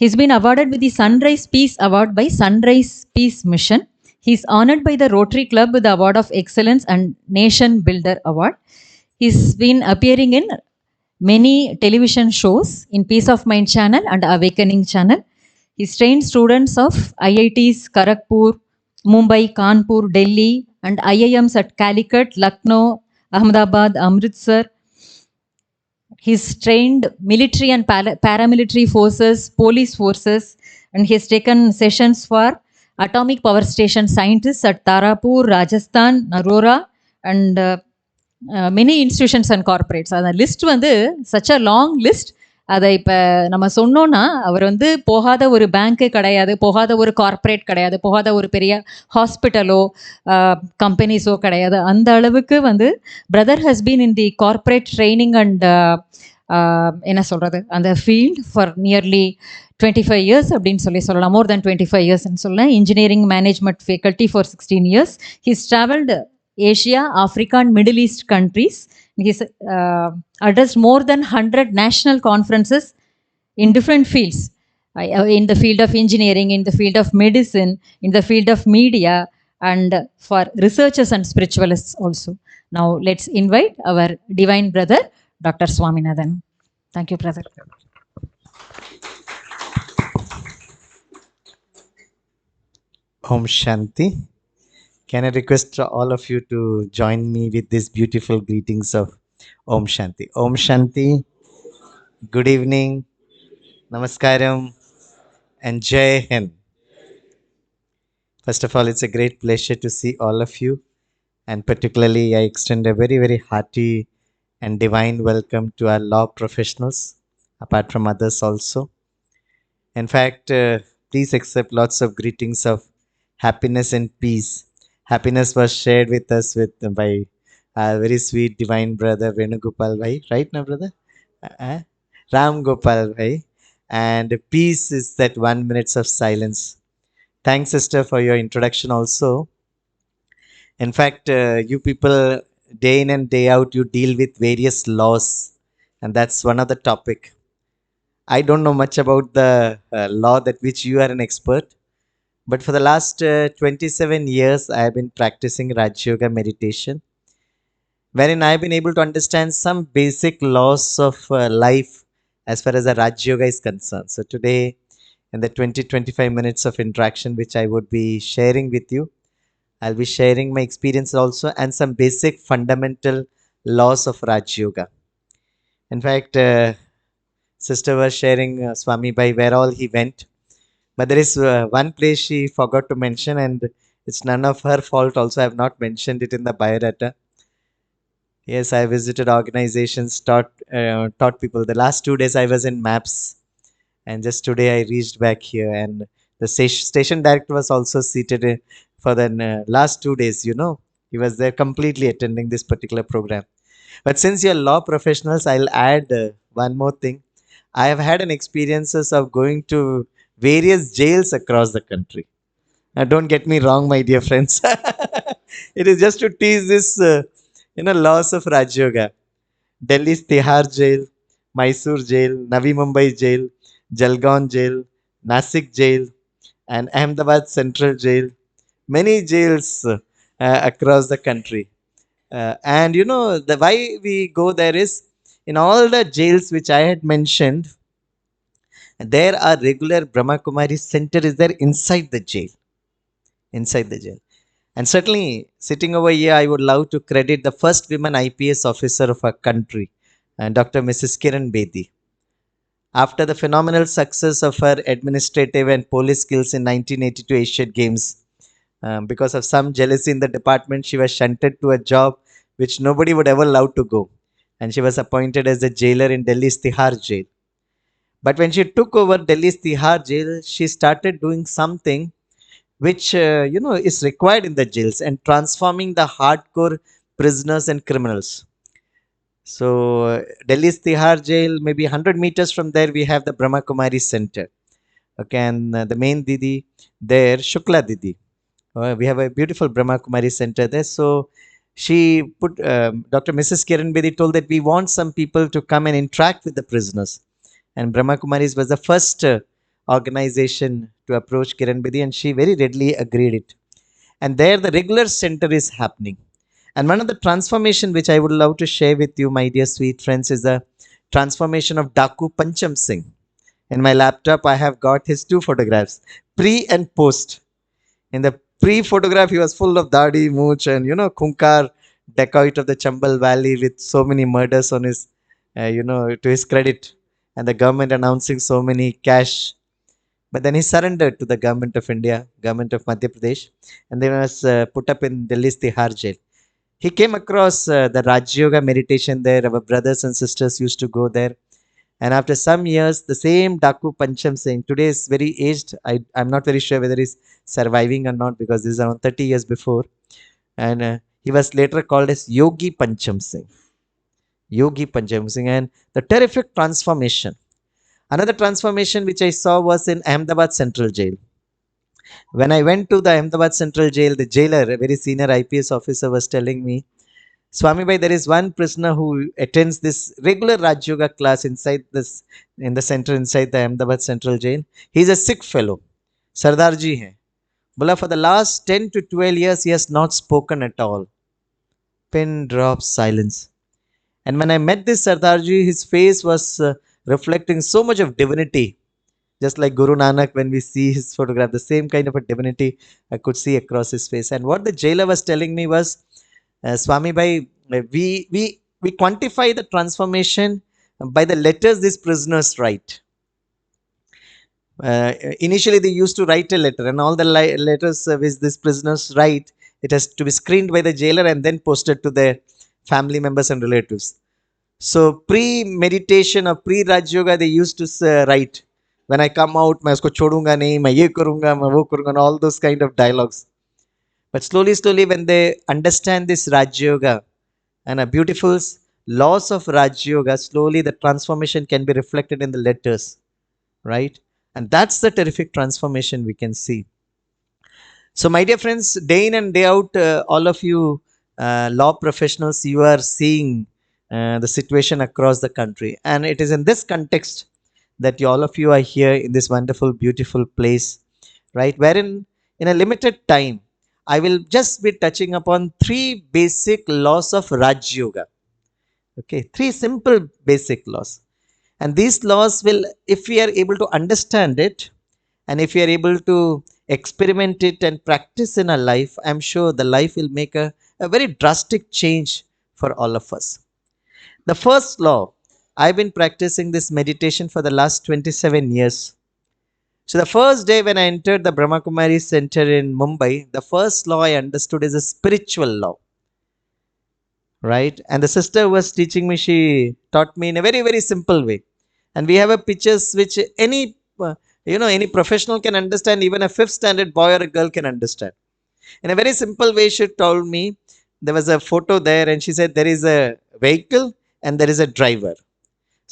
He's been awarded with the Sunrise Peace Award by Sunrise Peace Mission. He's honored by the Rotary Club with the Award of Excellence and Nation Builder Award. He's been appearing in many television shows in Peace of Mind channel and Awakening channel. He's trained students of IITs, Kharagpur, Mumbai, Kanpur, Delhi, and IIMs at Calicut, Lucknow, Ahmedabad, Amritsar. He's trained military and paramilitary forces, police forces, and he has taken sessions for atomic power station scientists at Tarapur, Rajasthan, Narora, and many institutions and corporates. அந்த list வந்து such a long list. அதை இப்போ நம்ம சொன்னோன்னா, அவர் வந்து போகாத ஒரு பேங்க்கு கிடையாது, போகாத ஒரு கார்ப்பரேட் கிடையாது, போகாத ஒரு பெரிய ஹாஸ்பிட்டலோ கம்பெனிஸோ கிடையாது. அந்த அளவுக்கு வந்து brother has been in the corporate training and என்ன சொல்கிறது, அந்த ஃபீல்ட் ஃபார் நியர்லி 25 years அப்படின்னு சொல்லலாம், மோர் தென் 25 yearsன்னு சொல்லலாம். Engineering management faculty for 16 years. He's travelled Asia, Africa and Middle East countries. He's addressed more than 100 national conferences in different fields, in the field of engineering, in the field of medicine, in the field of media, and for researchers and spiritualists also. Now let's invite our divine brother, Dr. Swaminathan. Thank you, brother. Om Shanti. Can I request all of you to join me with these beautiful greetings of Om Shanti. Om Shanti. Good evening. Namaskaram. And Jai Hind. First of all, it's a great pleasure to see all of you. And particularly, I extend a very, very hearty and divine welcome to our law professionals, apart from others also. In fact, please accept lots of greetings of happiness and peace. Happiness was shared with us by our very sweet divine brother Venugopal Bhai, right now brother? Ram Gopal Bhai. And peace is that 1 minute of silence. Thanks sister for your introduction also. In fact, you people day in and day out you deal with various laws, and that's one of the topic. I don't know much about the law that which you are an expert. But for the last 27 years, I have been practicing Raj Yoga meditation, wherein I have been able to understand some basic laws of life as far as the Raj Yoga is concerned. So today, in the 20-25 minutes of interaction which I would be sharing with you, I'll be sharing my experience also and some basic fundamental laws of Raj Yoga. In fact, sister was sharing Swami Bhai where all he went. But there is one place she forgot to mention, and it's none of her fault also. I have not mentioned it in the biodata. Yes, I visited organizations, taught people. The last 2 days I was in MAPS, and just today I reached back here. And the station director was also seated for the last 2 days, you know. He was there completely attending this particular program. But since you're law professionals, I'll add one more thing. I have had an experiences of going to various jails across the country. Now, don't get me wrong, my dear friends. It is just to tease this, loss of Raj Yoga. Delhi's Tihar jail, Mysore jail, Navi Mumbai jail, Jalgaon jail, Nasik jail, and Ahmedabad Central jail. Many jails across the country. And the why we go there is in all the jails which I had mentioned, there are regular Brahma Kumari center is there inside the jail. Inside the jail. And certainly, sitting over here, I would love to credit the first women IPS officer of our country, Dr. Mrs. Kiran Bedi. After the phenomenal success of her administrative and police skills in 1982 Asian Games, because of some jealousy in the department, she was shunted to a job which nobody would ever love to go. And she was appointed as a jailer in Delhi's Tihar jail. But when she took over Delhi's Tihar jail, she started doing something which is required in the jails and transforming the hardcore prisoners and criminals. So Delhi's Tihar jail, maybe 100 meters from there, we have the Brahma Kumari Center. Okay, and the main Didi there, Shukla Didi. We have a beautiful Brahma Kumari Center there. So she put, Dr. Mrs. Kiran Bedi told that we want some people to come and interact with the prisoners. And Brahma Kumaris was the first organization to approach Kiran Bedi, and she very readily agreed it. And there the regular center is happening. And one of the transformation which I would love to share with you, my dear sweet friends, is the transformation of Daku Pancham Singh. In my laptop, I have got his 2 photographs, pre and post. In the pre photograph, he was full of dadi, mooch, and Kunkar, dacoit of the Chambal Valley with so many murders on his, to his credit, and the government announcing so many cash. But then he surrendered to the government of India, government of Madhya Pradesh, and then was put up in Delhi's Tihar jail. He came across the Raj Yoga meditation there. Our brothers and sisters used to go there. And after some years, the same Daku Pancham Singh, today is very aged. I'm not very sure whether he's surviving or not, because this is around 30 years before. And he was later called as Yogi Pancham Singh. Yogi Pancham Singh. And the terrific transformation. Another transformation which I saw was in Ahmedabad Central Jail. When I went to the Ahmedabad Central Jail, the jailer, a very senior IPS officer, was telling me, Swami Bhai, there is one prisoner who attends this regular Raj Yoga class in the center inside the Ahmedabad Central Jail. He is a Sikh fellow. Sardar ji hai. Bola, for the last 10 to 12 years, he has not spoken at all. Pin drop silence. And when I met this Sardarji, his face was reflecting so much of divinity. Just like Guru Nanak, when we see his photograph, the same kind of a divinity I could see across his face. And what the jailer was telling me was, Swami Bhai, we quantify the transformation by the letters these prisoners write. Initially, they used to write a letter, and all the letters which these prisoners write, it has to be screened by the jailer and then posted to their family members and relatives. So pre-meditation or pre-Raj Yoga, they used to write, when I come out, मैं उसको छोड़ूंगा नहीं, मैं ये करूंगा, मैं वो करूंगा, and all those kind of dialogues. But slowly, when they understand this Raj Yoga and a beautiful laws of Raj Yoga, slowly the transformation can be reflected in the letters, right? And that's the terrific transformation we can see. So, my dear friends, day in and day out, all of you law professionals, you are seeing the situation across the country. And it is in this context that all of you are here in this wonderful, beautiful place, right? Wherein, in a limited time, I will just be touching upon 3 basic laws of Raj Yoga. Okay, 3 simple basic laws. And these laws will, if we are able to understand it, and if we are able to experiment it and practice in our life, I'm sure the life will make a very drastic change for all of us. The first law, I've been practicing this meditation for the last 27 years. So the first day when I entered the Brahma Kumari Center in Mumbai, the first law I understood is a spiritual law. Right? And the sister was teaching me, she taught me in a very, very simple way. And we have a pictures which any professional can understand, even a 5th standard boy or a girl can understand. In a very simple way, she told me, there was a photo there and she said, there is a vehicle and there is a driver.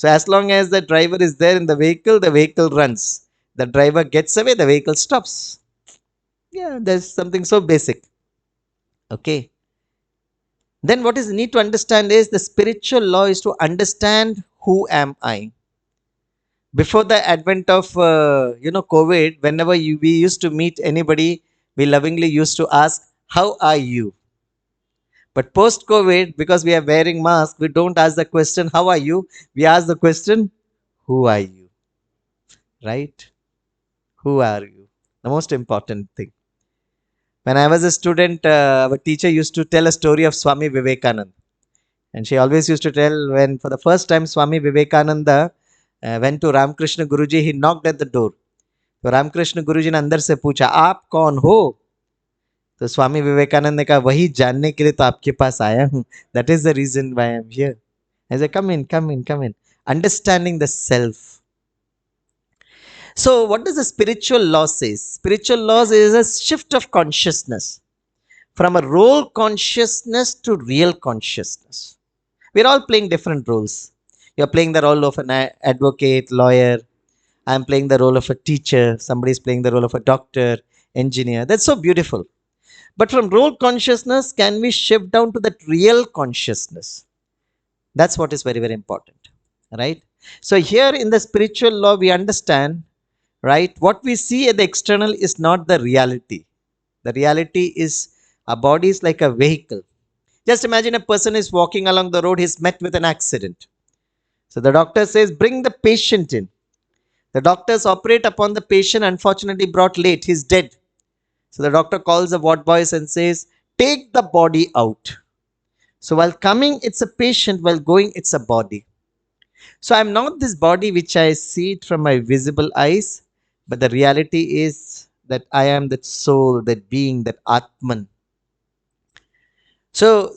So as long as the driver is there in the vehicle runs. The driver gets away, the vehicle stops. Yeah, there's something so basic. Okay. Then what is need to understand is the spiritual law is to understand who am I. Before the advent of COVID, whenever we used to meet anybody, we lovingly used to ask, "How are you?" But post COVID, because we are wearing masks, we don't ask the question, "How are you?" We ask the question, "Who are you?" Right? Who are you? The most important thing. When I was a student, our teacher used to tell a story of Swami Vivekananda. And she always used to tell when for the first time Swami Vivekananda went to Ramakrishna Guruji, he knocked at the door. तो रामकृष्ण गुरुजी ने अंदर से पूछा, आप कौन हो? तो स्वामी विवेकानंद ने कहा, वही जानने के लिए तो आपके पास आया हूँ. That is the reason why I am here. I said, come in, come in, come in. Understanding the self. So what does the spiritual law say? Spiritual laws is a shift of consciousness from a role consciousness to real consciousness. We're all playing different roles. You're playing the role of an advocate, lawyer. I'm playing the role of a teacher. Somebody's playing the role of a doctor, engineer. That's so beautiful. But from role consciousness, can we shift down to that real consciousness? That's what is very, very important. Right? So here in the spiritual law, we understand, right? What we see at the external is not the reality. The reality is our body is like a vehicle. Just imagine a person is walking along the road, he's met with an accident. So the doctor says, bring the patient in. The doctors operate upon the patient, unfortunately brought late, he's dead. So the doctor calls the ward boys and says, take the body out. So while coming, it's a patient, while going, it's a body. So I'm not this body which I see it from my visible eyes, but the reality is that I am that soul, that being, that Atman. So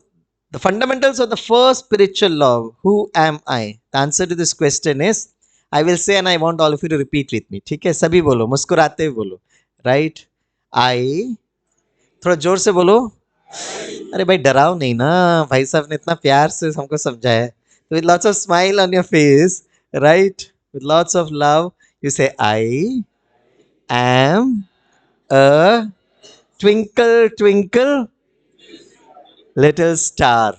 the fundamentals of the first spiritual law, who am I? The answer to this question is, I will say and I want all of you to repeat with me. ठीक है, सभी बोलो, मुस्कुराते हुए बोलो. Right? I, थोड़ा जोर से बोलो. अरे भाई डराओ नहीं ना, भाई साहब ने इतना प्यार से हमको समझाया है. With lots of smile on your face, right? With lots of love, you say, I am a twinkle, twinkle, little star.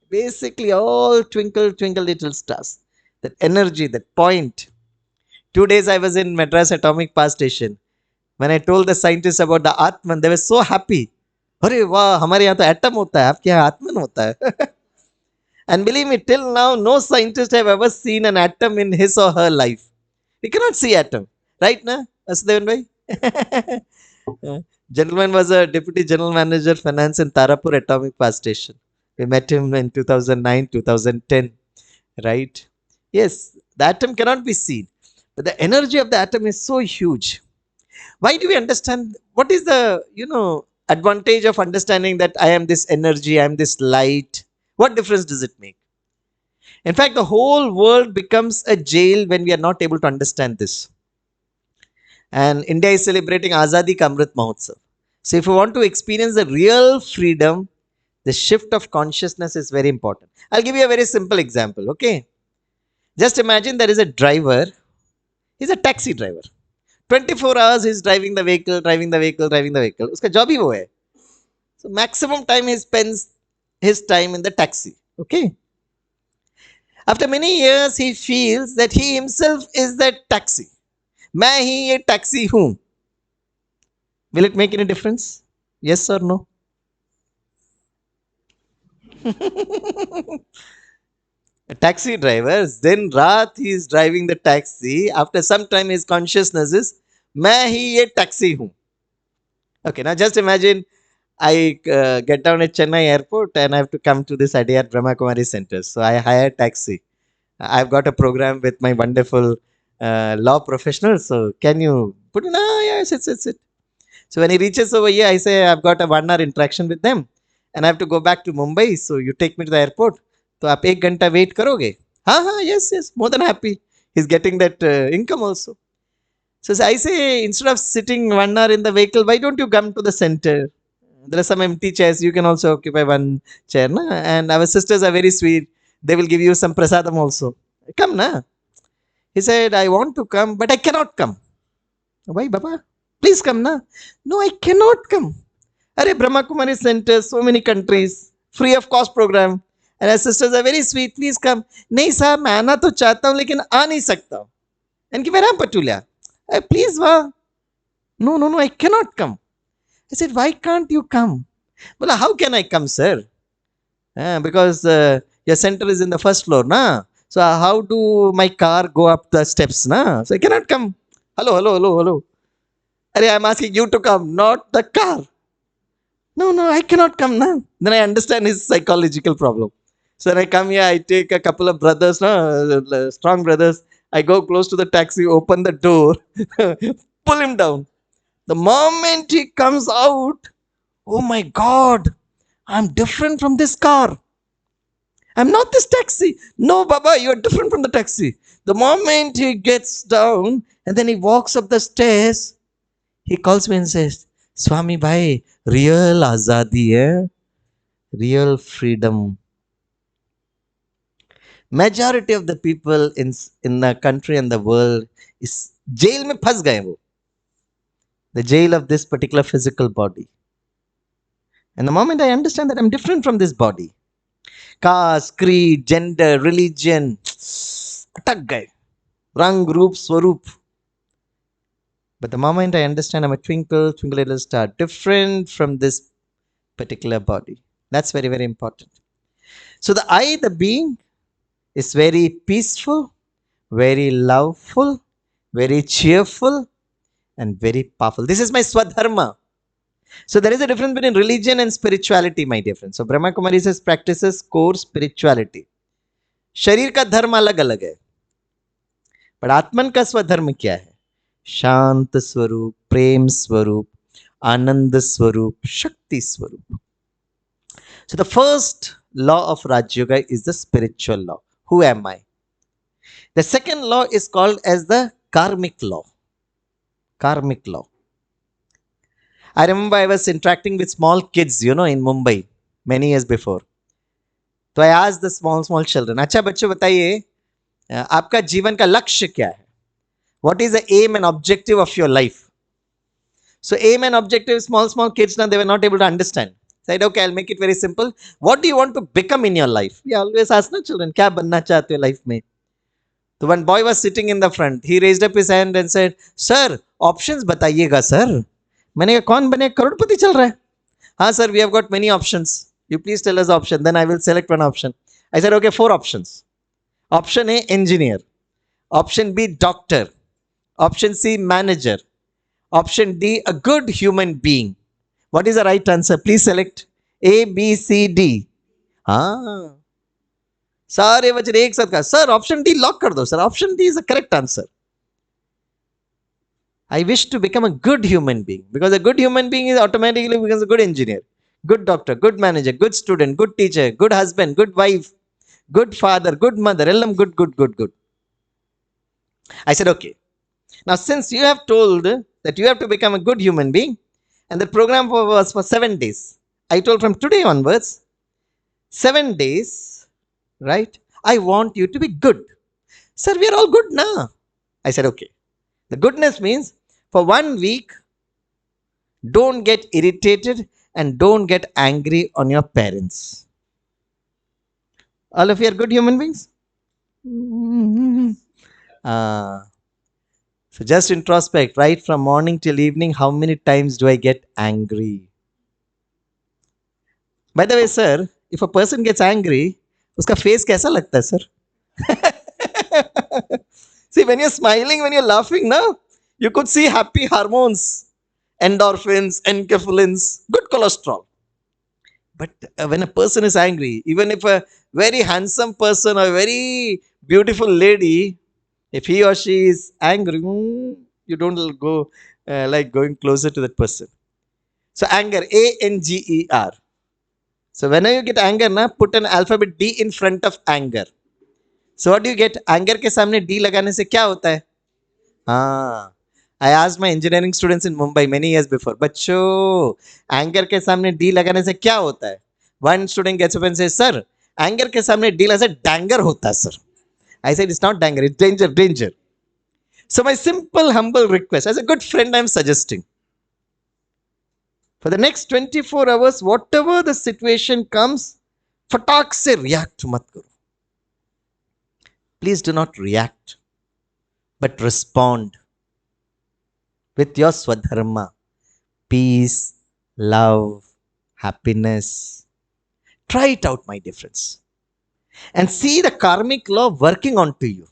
Basically, all twinkle, twinkle, little stars. That energy, that point. 2 days I was in Madras Atomic Power Station. When I told the scientists about the Atman, they were so happy. अरे वाह, हमारे यहाँ तो atom होता है, आपके यहाँ आत्मन होता है. And believe me, till now, no scientist have ever seen an atom in his or her life. We cannot see atom. Right, na? Asdevan bhai? Gentleman was a deputy general manager finance in Tarapur Atomic Power Station. We met him in 2009, 2010. Right? Yes, the atom cannot be seen. But the energy of the atom is so huge. Why do we understand? What is the, advantage of understanding that I am this energy, I am this light? What difference does it make? In fact, the whole world becomes a jail when we are not able to understand this. And India is celebrating Azadi Ka Amrit Mahotsav. So if you want to experience the real freedom, the shift of consciousness is very important. I'll give you a very simple example, okay? Just imagine there is a driver. He's a taxi driver. 24 hours he's driving the vehicle, driving the vehicle, driving the vehicle. Uska job hi wo hai. So maximum time he spends his time in the taxi, okay? After many years, he feels that he himself is that taxi. मैं ही ये taxi हूँ. Will it make any difference? Yes or no? A taxi driver, then रात he is driving the taxi. After some time, his consciousness is मैं ही ये taxi हूँ. Okay, now just imagine I get down at Chennai airport and I have to come to this Adyar Brahma Kumari Center. So I hire taxi. I've got a program with my wonderful law professionals. So can you put in? Yes, it's. So when he reaches over here, I say I've got a 1 hour interaction with them and I have to go back to Mumbai. So you take me to the airport. तो आप 1 घंटा wait करोगे? हाँ, yes, more than happy. He's getting that income also. So I say, instead of sitting 1 hour in the vehicle, why don't you come to the center? There are some empty chairs. You can also occupy one chair. Na? And our sisters are very sweet. They will give you some prasadam also. Come na. He said, I want to come, but I cannot come. Why, Baba? Please come na. No, I cannot come. Arey, Brahma Kumari Center, so many countries, free of cost program. And our sisters are very sweet. Please come. नहीं साहब मैं आना तो चाहता हूँ लेकिन आ नहीं सकता हूँ. And कि मेरा पटुलिया. Please वाह. No, I cannot come. I said, why can't you come? Well, how can I come, sir? Because your center is in the first floor, na? So how do my car go up the steps, na? So I cannot come. Hello. Arey, I'm asking you to come, not the car. No, I cannot come, na? Then I understand his psychological problem. So when I come here, I take a couple of brothers, na, strong brothers. I go close to the taxi, open the door, pull him down. The moment he comes out, oh my God, I'm different from this car. I'm not this taxi. No, Baba, you're different from the taxi. The moment he gets down and then he walks up the stairs, he calls me and says, Swami Bhai, real azadi hai, real freedom. Majority of the people in the country and the world is jail mein phas gaye wo. The jail of this particular physical body. And the moment I understand that I'm different from this body, caste, creed, gender, religion, atak gaye. Rang, roop, swaroop. But the moment I understand I'm a twinkle little star, different from this particular body. That's very, very important. So the I, the being, is very peaceful, very loveful, very cheerful, and very powerful. This is my swadharma. So there is a difference between religion and spirituality, my dear friends. So Brahma Kumari says practices core spirituality. शरीर का धर्म अलग अलग है, पर आत्मन का स्वधर्म क्या है? शांत स्वरूप, प्रेम स्वरूप, आनंद स्वरूप, शक्ति स्वरूप. So the first law of Raj Yoga is the spiritual law. Who am I? The second law is called as the karmic law. Karmic law. I remember I was interacting with small kids, in Mumbai many years before. So I asked the small children, अच्छा बच्चों बताइए आपका जीवन का लक्ष्य क्या है? What is the aim and objective of your life? So aim and objective, small kids, now they were not able to understand. Said, okay, I'll make it very simple. What do you want to become in your life? We always ask na children, क्या बनना चाहते हो life में? So one boy was sitting in the front. He raised up his hand and said, Sir, options बताइएगा sir. मैंने कहा कौन बने करोड़पति चल रहा है? हाँ sir, we have got many options. You please tell us the option. Then I will select one option. I said, okay, 4 options. Option A, engineer. Option B, doctor. Option C, manager. Option D, a good human being. What is the right answer? Please select A, B, C, D. हाँ सारे बच्चे एक साथ कहा sir option D lock कर दो sir. Option D is the correct answer. I wish to become a good human being, because a good human being is automatically becomes a good engineer, good doctor, good manager, good student, good teacher, good husband, good wife, good father, good mother, ellam good. I said, okay. Now, since you have told that you have to become a good human being, and the program was for 7 days, I told from today onwards, 7 days, right? I want you to be good. Sir, we are all good now. I said, okay. The goodness means for 1 week, don't get irritated and don't get angry on your parents. All of you are good human beings? So just introspect, right? From morning till evening, how many times do I get angry? By the way, sir, if a person gets angry, uska face kaisa lagta hai, sir? See, when you're smiling, when you're laughing, now you could see happy hormones, endorphins, enkephalins, good cholesterol. But when a person is angry, even if a very handsome person or a very beautiful lady, if he or she is angry, you don't go like going closer to that person. So anger, A-N-G-E-R. So whenever you get anger, na, put an alphabet D in front of anger. So what do you get? Anger के सामने D लगाने से क्या होता है? हाँ, I asked my engineering students in Mumbai many years before, बच्चों, anger के सामने D लगाने से क्या होता है? One student gets up and says, Sir, Anger के सामने deal as a danger होता sir. I said it's not danger, it's danger, danger. So my simple humble request, as a good friend, I am suggesting, for the next 24 hours, whatever the situation comes, फटाक से react मत करो. Please do not react, but respond with your swadharma, peace, love, happiness. Try it out, my dear friends, and see the karmic law working onto you.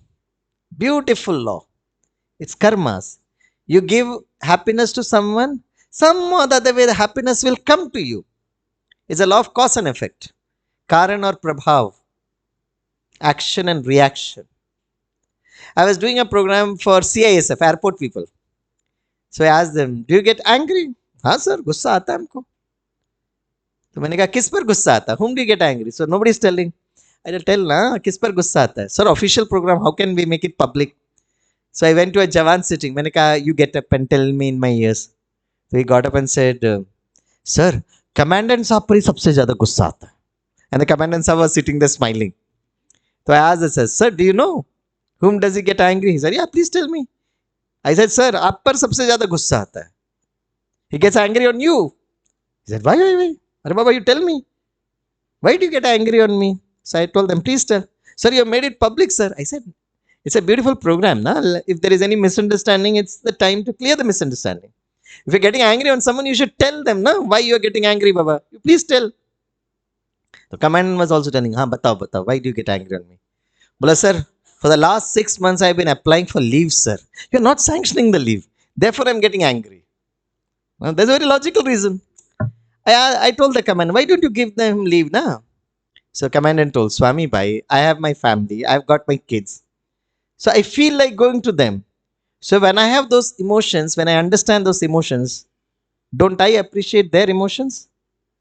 Beautiful law. It's karmas. You give happiness to someone, some or the other way the happiness will come to you. It's a law of cause and effect. Karan or prabhav. Action and reaction. I was doing a program for CISF, airport people. So I asked them, do you get angry? हाँ sir, गुस्सा आता है हमको. तो मैंने कहा किस पर गुस्सा आता है? Whom do you get angry? So nobody is telling. I will tell ना किस पर गुस्सा आता है? Sir, official program, how can we make it public? So I went to a Jawan sitting. मैंने कहा you get up and tell me in my ears. So he got up and said, sir, commandant साहब पर ही सबसे ज़्यादा गुस्सा आता है. And the commandant sahab was sitting there smiling. So I asked the sir, do you know whom does he get angry? He said, yeah, please tell me. I said, sir, आप पर सबसे ज़्यादा गुस्सा आता है. He gets angry on you. He said, why? अरे बाबा, you tell me. Why do you get angry on me? So I told them, please tell. Sir, you have made it public, sir. I said, it's a beautiful program. Na? If there is any misunderstanding, it's the time to clear the misunderstanding. If you're getting angry on someone, you should tell them na, why you're getting angry, Baba. You please tell. The commandant was also telling, batao, why do you get angry on me? Bola, sir, for the last 6 months, I've been applying for leave, sir. You're not sanctioning the leave. Therefore, I'm getting angry. Well, there's a very logical reason. I told the commandant, why don't you give them leave now? So commandant told, Swami Bhai, I have my family, I've got my kids. So I feel like going to them. So when I have those emotions, when I understand those emotions, don't I appreciate their emotions?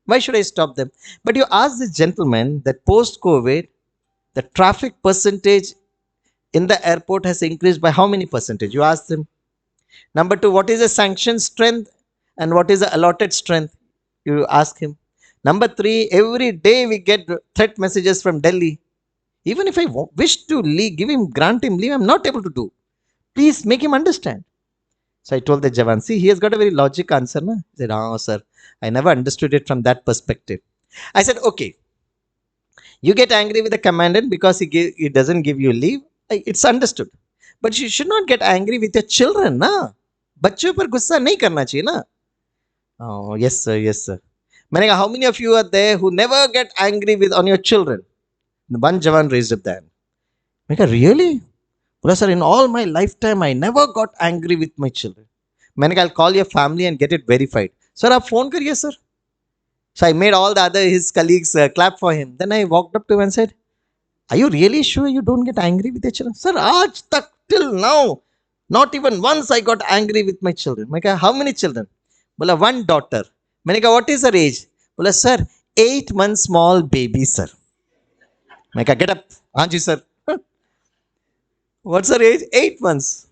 Why should I stop them? But you ask this gentleman that post-COVID, the traffic percentage in the airport has increased by how many percentage? You ask them. Number two, what is the sanction strength and what is the allotted strength? You ask him. Number three, every day we get threat messages from Delhi. Even if I wish to leave, grant him leave, I'm not able to do. Please make him understand. So I told the Jawan, see, he has got a very logic answer. Na? He said, oh, sir, I never understood it from that perspective. I said, okay, you get angry with the commandant because he doesn't give you leave. It's understood. But you should not get angry with your children. Na? बच्चों पर गुस्सा नहीं करना चाहिए ना. Oh, yes, sir, yes, sir. मैंने कहा, how many of you are there who never get angry on your children? The one Jawan raised up the hand. मैंने कहा, really? Well, sir, in all my lifetime, I never got angry with my children. मैंने कहा, I'll call your family and get it verified. Sir, आप phone करिए, sir. So I made all his colleagues clap for him. Then I walked up to him and said, are you really sure you don't get angry with your children? Sir, aaj tak till now, not even once I got angry with my children. मैंने कहा, how many children? बोला, one daughter. मैंने कहा, what is her age? बोला, sir, 8 months small baby, sir. मैंने कहा, get up. हाँ जी, sir. What's her age? 8 months.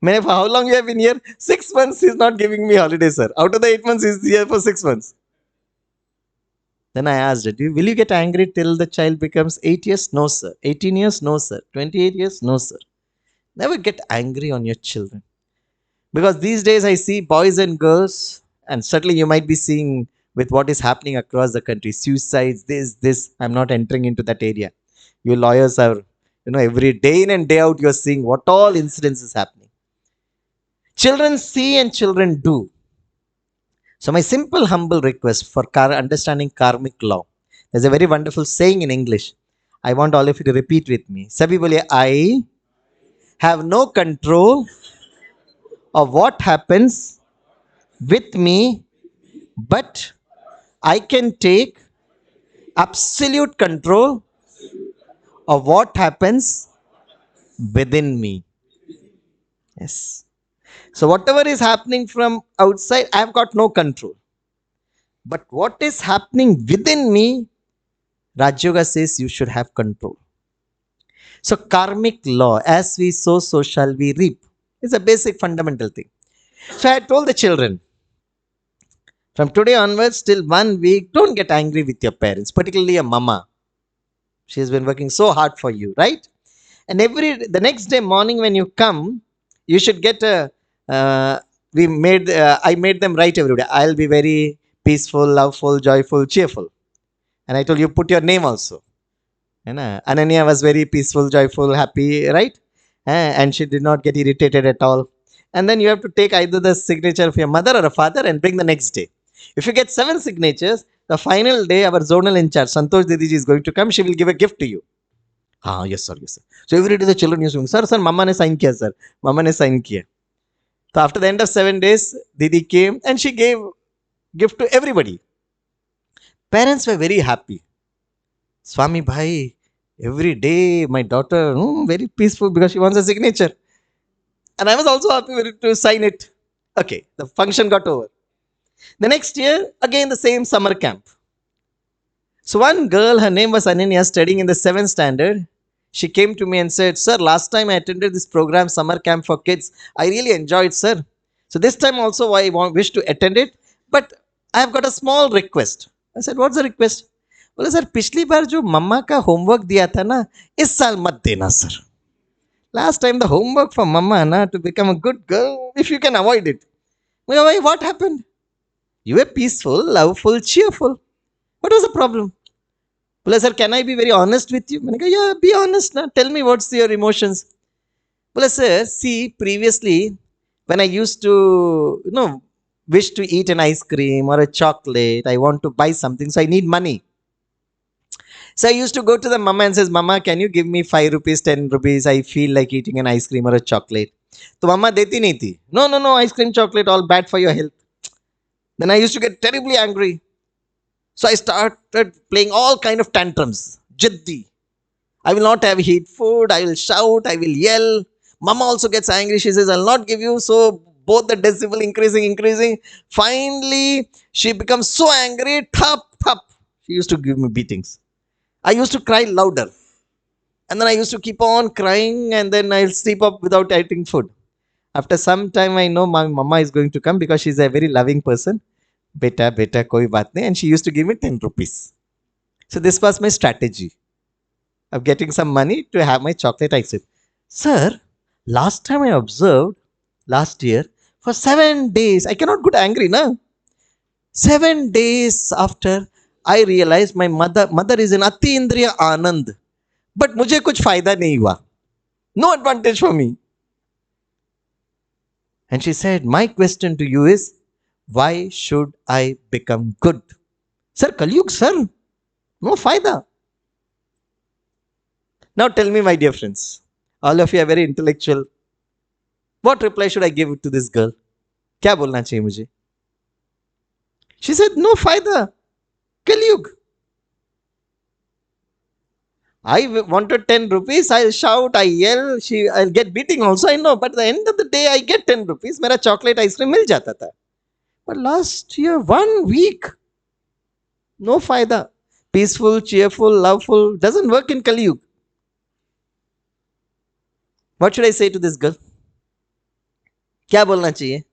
मैंने कहा, how long you have been here? 6 months he's not giving me holiday, sir. Out of the 8 months, he's here for 6 months. Then I asked her, will you get angry till the child becomes 8 years? No, sir. 18 years? No, sir. 28 years? No, sir. Never get angry on your children. Because these days I see boys and girls, and certainly you might be seeing with what is happening across the country, suicides, this, I'm not entering into that area. You lawyers are, every day in and day out, you're seeing what all incidents is happening. Children see and children do. So my simple, humble request for understanding karmic law. There's a very wonderful saying in English. I want all of you to repeat with me. Sabhi boliye, I have no control of what happens with me, but I can take absolute control of what happens within me. Yes. So whatever is happening from outside, I have got no control. But what is happening within me, Raj Yoga says you should have control. So karmic law, as we sow, so shall we reap. It's a basic fundamental thing. So I told the children, from today onwards till 1 week, don't get angry with your parents, particularly your mama. She has been working so hard for you, right? And the next day morning when you come, you should get a. I made them write every day. I'll be very peaceful, loveful, joyful, cheerful. And I told you put your name also. And Ananya was very peaceful, joyful, happy, right? And she did not get irritated at all. And then you have to take either the signature of your mother or a father and bring the next day. If you get 7 signatures, the final day, our zonal in charge, Santosh Didiji, is going to come. She will give a gift to you. Ah, yes, sir, yes, sir. So every day the children used to say, sir, mama ne sign kiya, sir. Mama ne sign kiya. So after the end of 7 days, Didi came and she gave gift to everybody. Parents were very happy. Swami Bhai, every day my daughter, very peaceful because she wants a signature. And I was also happy to sign it. Okay, the function got over. The next year, again the same summer camp. So one girl, her name was Ananya, studying in the 7th standard. She came to me and said, sir, last time I attended this program, summer camp for kids, I really enjoyed, sir. So this time also I wish to attend it, but I have got a small request. I said, what's the request? बोले sir पिछली बार जो मम्मा का homework दिया था ना इस साल मत देना sir. Last time the homework for mama na to become a good girl, if you can avoid it. Why, what happened? You were peaceful, loveful, cheerful. What was the problem? बोले sir, can I be very honest with you? मैंने कहा yeah, be honest na. Tell me what's your emotions. बोले sir, see previously when I used to wish to eat an ice cream or a chocolate, I want to buy something, so I need money. So I used to go to the mama and says, Mama, can you give me 5 rupees, 10 rupees? I feel like eating an ice cream or a chocolate. So mama deti nahi thi. No, ice cream, chocolate, all bad for your health. Then I used to get terribly angry. So I started playing all kind of tantrums. Jiddi. I will not have heat food. I will shout. I will yell. Mama also gets angry. She says, I'll not give you. So both the decibel increasing. Finally, she becomes so angry. Thap. She used to give me beatings. I used to cry louder. And then I used to keep on crying and then I'll sleep up without eating food. After some time, I know my mama is going to come because she's a very loving person. Beta, koi baat nahi. And she used to give me 10 rupees. So this was my strategy of getting some money to have my chocolate ice cream. Sir, last time I observed, last year, for 7 days, I cannot get angry, na? 7 days after, I realized my mother is in Ati Indriya Anand. But mujhe kuch fayda nahi hua. No advantage for me. And she said, my question to you is, why should I become good? Sir, Kalyug, sir. No fayda. Now tell me, my dear friends, all of you are very intellectual. What reply should I give to this girl? Kya bolna chahiye mujhe? She said, no fayda. Kalyug. I wanted 10 rupees. I'll shout, I yell, I'll get beating also, I know. But at the end of the day, I get 10 rupees. Mera chocolate ice cream mil jata tha. But last year, 1 week, no fayda. Peaceful, cheerful, loveful, doesn't work in Kalyug. What should I say to this girl? Kya bolna chahiye?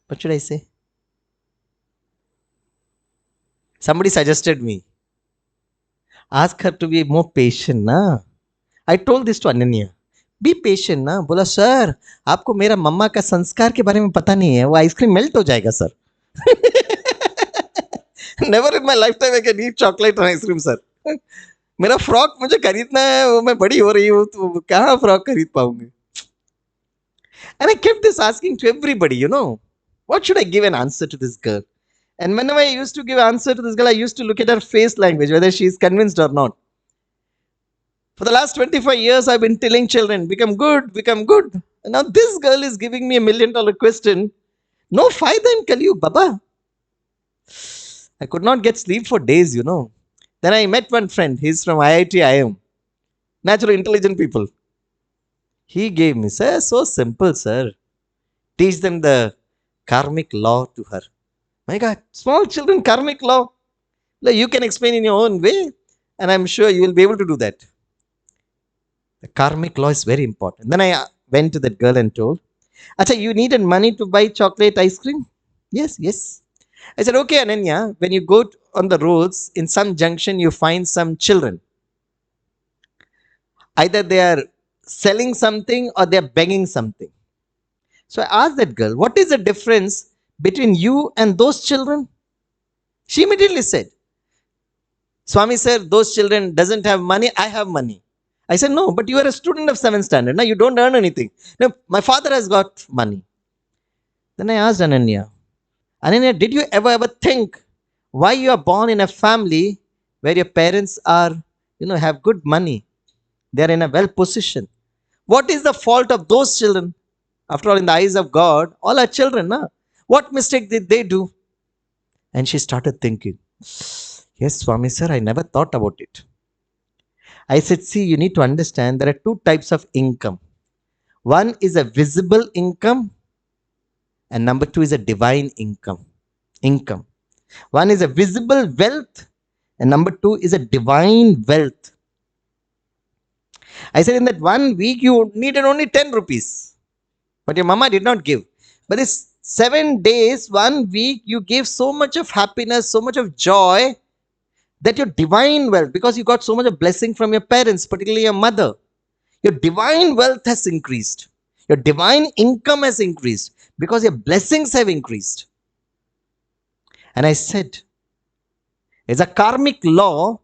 What should I say? Somebody suggested me. Ask her to be more patient, na? I told this to Ananya. Be patient, na? बोला sir आपको मेरा मम्मा का संस्कार के बारे में पता नहीं है वो आइसक्रीम मेल्ट हो जाएगा sir. Never in my lifetime I can eat chocolate and ice cream, sir. मेरा फ्रॉक मुझे खरीदना है वो मैं बड़ी हो रही हूँ तो कहाँ फ्रॉक खरीद पाऊंगी. And I kept this asking to everybody, what should I give an answer to this girl? And whenever I used to give answer to this girl, I used to look at her face language, whether she is convinced or not. For the last 25 years, I've been telling children, become good. And now this girl is giving me $1 million question. No fayda in Kalyug, Baba. I could not get sleep for days, Then I met one friend. He's from IIT IM. Natural intelligent people. He gave me, sir, so simple, sir. Teach them the karmic law to her. My God, small children, karmic law. You can explain in your own way, and I'm sure you will be able to do that. The karmic law is very important. Then I went to that girl and told, Acha, you needed money to buy chocolate ice cream? Yes. I said, okay, Ananya, when you go on the roads, in some junction, you find some children. Either they are selling something or they are begging something. So I asked that girl, what is the difference between you and those children? She immediately said, Swami sir, those children doesn't have money, I have money. I said, no, but you are a student of 7th standard. Now you don't earn anything. No, my father has got money. Then I asked Ananya, Ananya, did you ever think why you are born in a family where your parents are, have good money? They are in a well position. What is the fault of those children? After all, in the eyes of God, all are children. Na? What mistake did they do? And she started thinking, yes, Swami sir, I never thought about it. I said, see, you need to understand there are two types of income. One is a visible income, and number two is a divine income. One is a visible wealth, and number two is a divine wealth. I said, in that 1 week, you needed only 10 rupees, but your mama did not give. But this 7 days, 1 week, you gave so much of happiness, so much of joy, that your divine wealth, because you got so much of blessing from your parents, particularly your mother, your divine wealth has increased. Your divine income has increased because your blessings have increased. And I said, it's a karmic law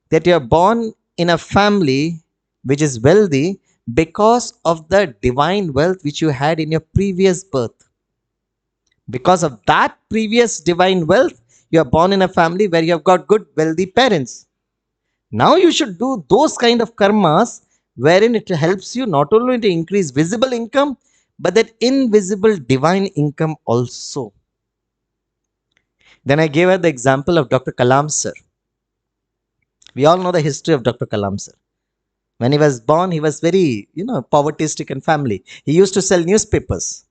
that you are born in a family which is wealthy because of the divine wealth which you had in your previous birth. Because of that previous divine wealth, you are born in a family where you have got good, wealthy parents. Now you should do those kind of karmas wherein it helps you not only to increase visible income, but that invisible divine income also. Then I gave her the example of Dr. Kalam sir. We all know the history of Dr. Kalam sir. When he was born, he was very, poverty-stricken family. He used to sell newspapers.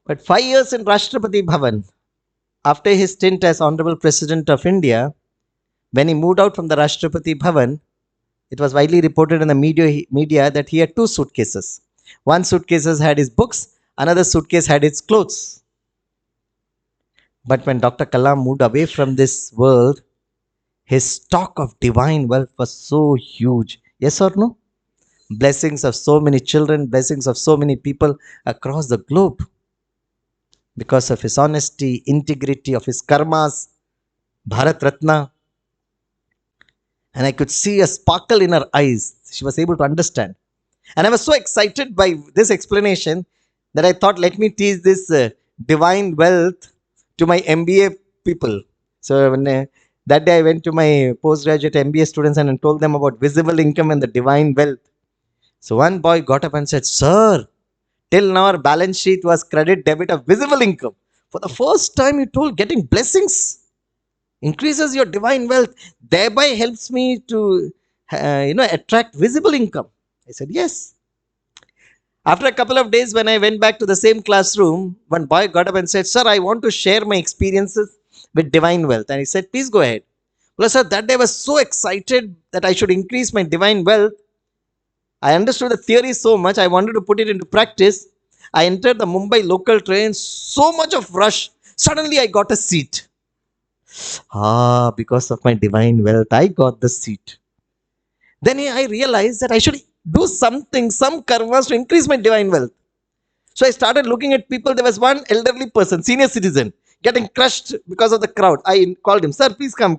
But 5 years in Rashtrapati Bhavan, after his stint as Honorable President of India, when he moved out from the Rashtrapati Bhavan, it was widely reported in the media that he had 2 suitcases. One suitcase had his books, another suitcase had his clothes. But when Dr. Kalam moved away from this world, his stock of divine wealth was so huge. Yes or no? Blessings of so many children, blessings of so many people across the globe. Because of his honesty, integrity, of his karmas, Bharat Ratna. And I could see a sparkle in her eyes. She was able to understand. And I was so excited by this explanation that I thought, let me teach this divine wealth to my MBA people. So when, that day I went to my postgraduate MBA students and told them about visible income and the divine wealth. So one boy got up and said, sir, till now our balance sheet was credit debit of visible income. For the first time you told getting blessings increases your divine wealth, thereby helps me to attract visible income. I said, yes. After a couple of days, when I went back to the same classroom, one boy got up and said, sir, I want to share my experiences with divine wealth. And he said, please go ahead. Well, sir, that day I was so excited that I should increase my divine wealth. I understood the theory so much, I wanted to put it into practice. I entered the Mumbai local train, so much of rush. Suddenly I got a seat. Because of my divine wealth, I got the seat. Then I realized that I should do something, some karmas to increase my divine wealth. So I started looking at people. There was one elderly person, senior citizen, getting crushed because of the crowd. I called him, sir, please come.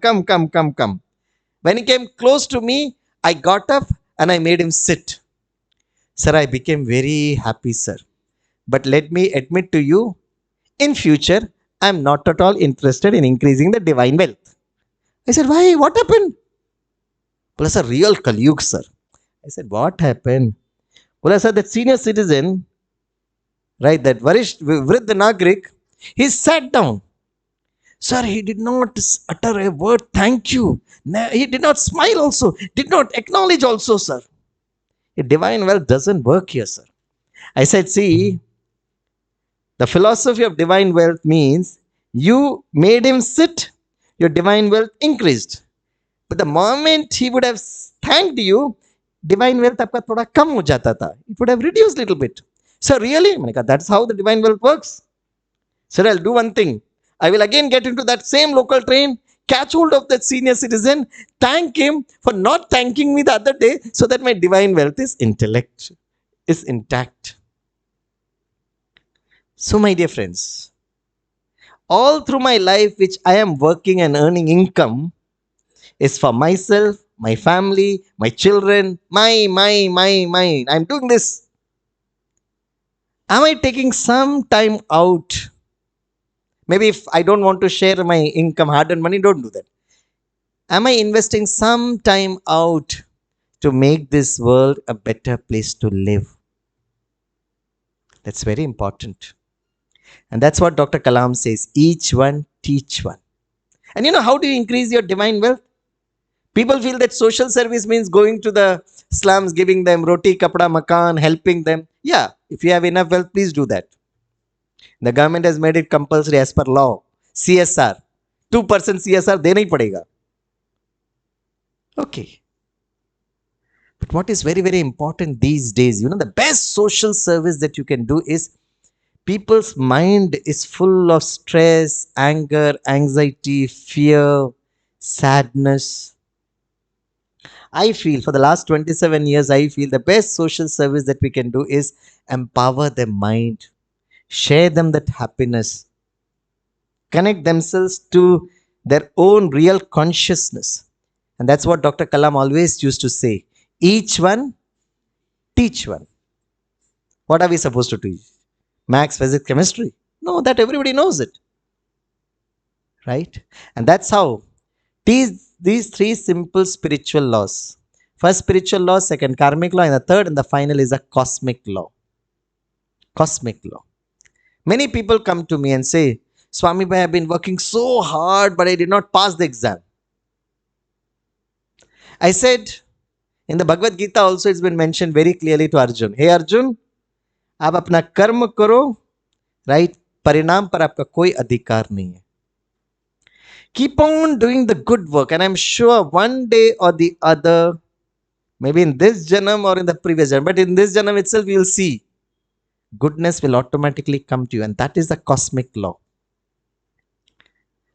When he came close to me, I got up and I made him sit. Sir, I became very happy, sir. But let me admit to you, in future, I am not at all interested in increasing the divine wealth. I said, why? What happened? Well, sir, real Kalyug, sir. I said, what happened? Well, sir, that senior citizen, right, that Vriddha Nagrik, he sat down. Sir, he did not utter a word, thank you. He did not smile also, did not acknowledge also, sir. A divine wealth doesn't work here, sir. I said, see, the philosophy of divine wealth means you made him sit, your divine wealth increased. But the moment he would have thanked you, divine wealth आपका थोड़ा कम हो जाता था. It would have reduced a little bit. So really, that's how the divine wealth works. Sir, I'll do one thing. I will again get into that same local train, catch hold of that senior citizen, thank him for not thanking me the other day, so that my divine wealth is intact. So, my dear friends, all through my life, which I am working and earning income, is for myself, my family, my children, my. I'm doing this. Am I taking some time out? Maybe if I don't want to share my income, hard-earned money, don't do that. Am I investing some time out to make this world a better place to live? That's very important. And that's what Dr. Kalam says, each one teach one. And you know, how do you increase your divine wealth? People feel that social service means going to the slums, giving them roti, kapda, makan, helping them. Yeah, if you have enough wealth, please do that. The government has made it compulsory as per law. CSR. 2% CSR dena hi padega. Okay. But what is very, very important these days, you know, the best social service that you can do is, people's mind is full of stress, anger, anxiety, fear, sadness. I feel for the last 27 years, I feel the best social service that we can do is empower their mind, share them that happiness, connect themselves to their own real consciousness. And that's what Dr. Kalam always used to say, each one, teach one. What are we supposed to teach? Maths, physics, chemistry? No, that everybody knows it. Right? And that's how these three simple spiritual laws. First spiritual law, second karmic law, and the third and the final is a cosmic law. Cosmic law. Many people come to me and say, Swami Bhai, I've been working so hard, but I did not pass the exam. I said, in the Bhagavad Gita also it's been mentioned very clearly to Arjun. Hey Arjun, आप अपना कर्म करो, right? परिणाम पर आपका कोई अधिकार नहीं है. Keep on doing the good work, and I'm sure one day or the other, maybe in this janam or in the previous janam, but in this janam itself, you'll see goodness will automatically come to you, and that is the cosmic law.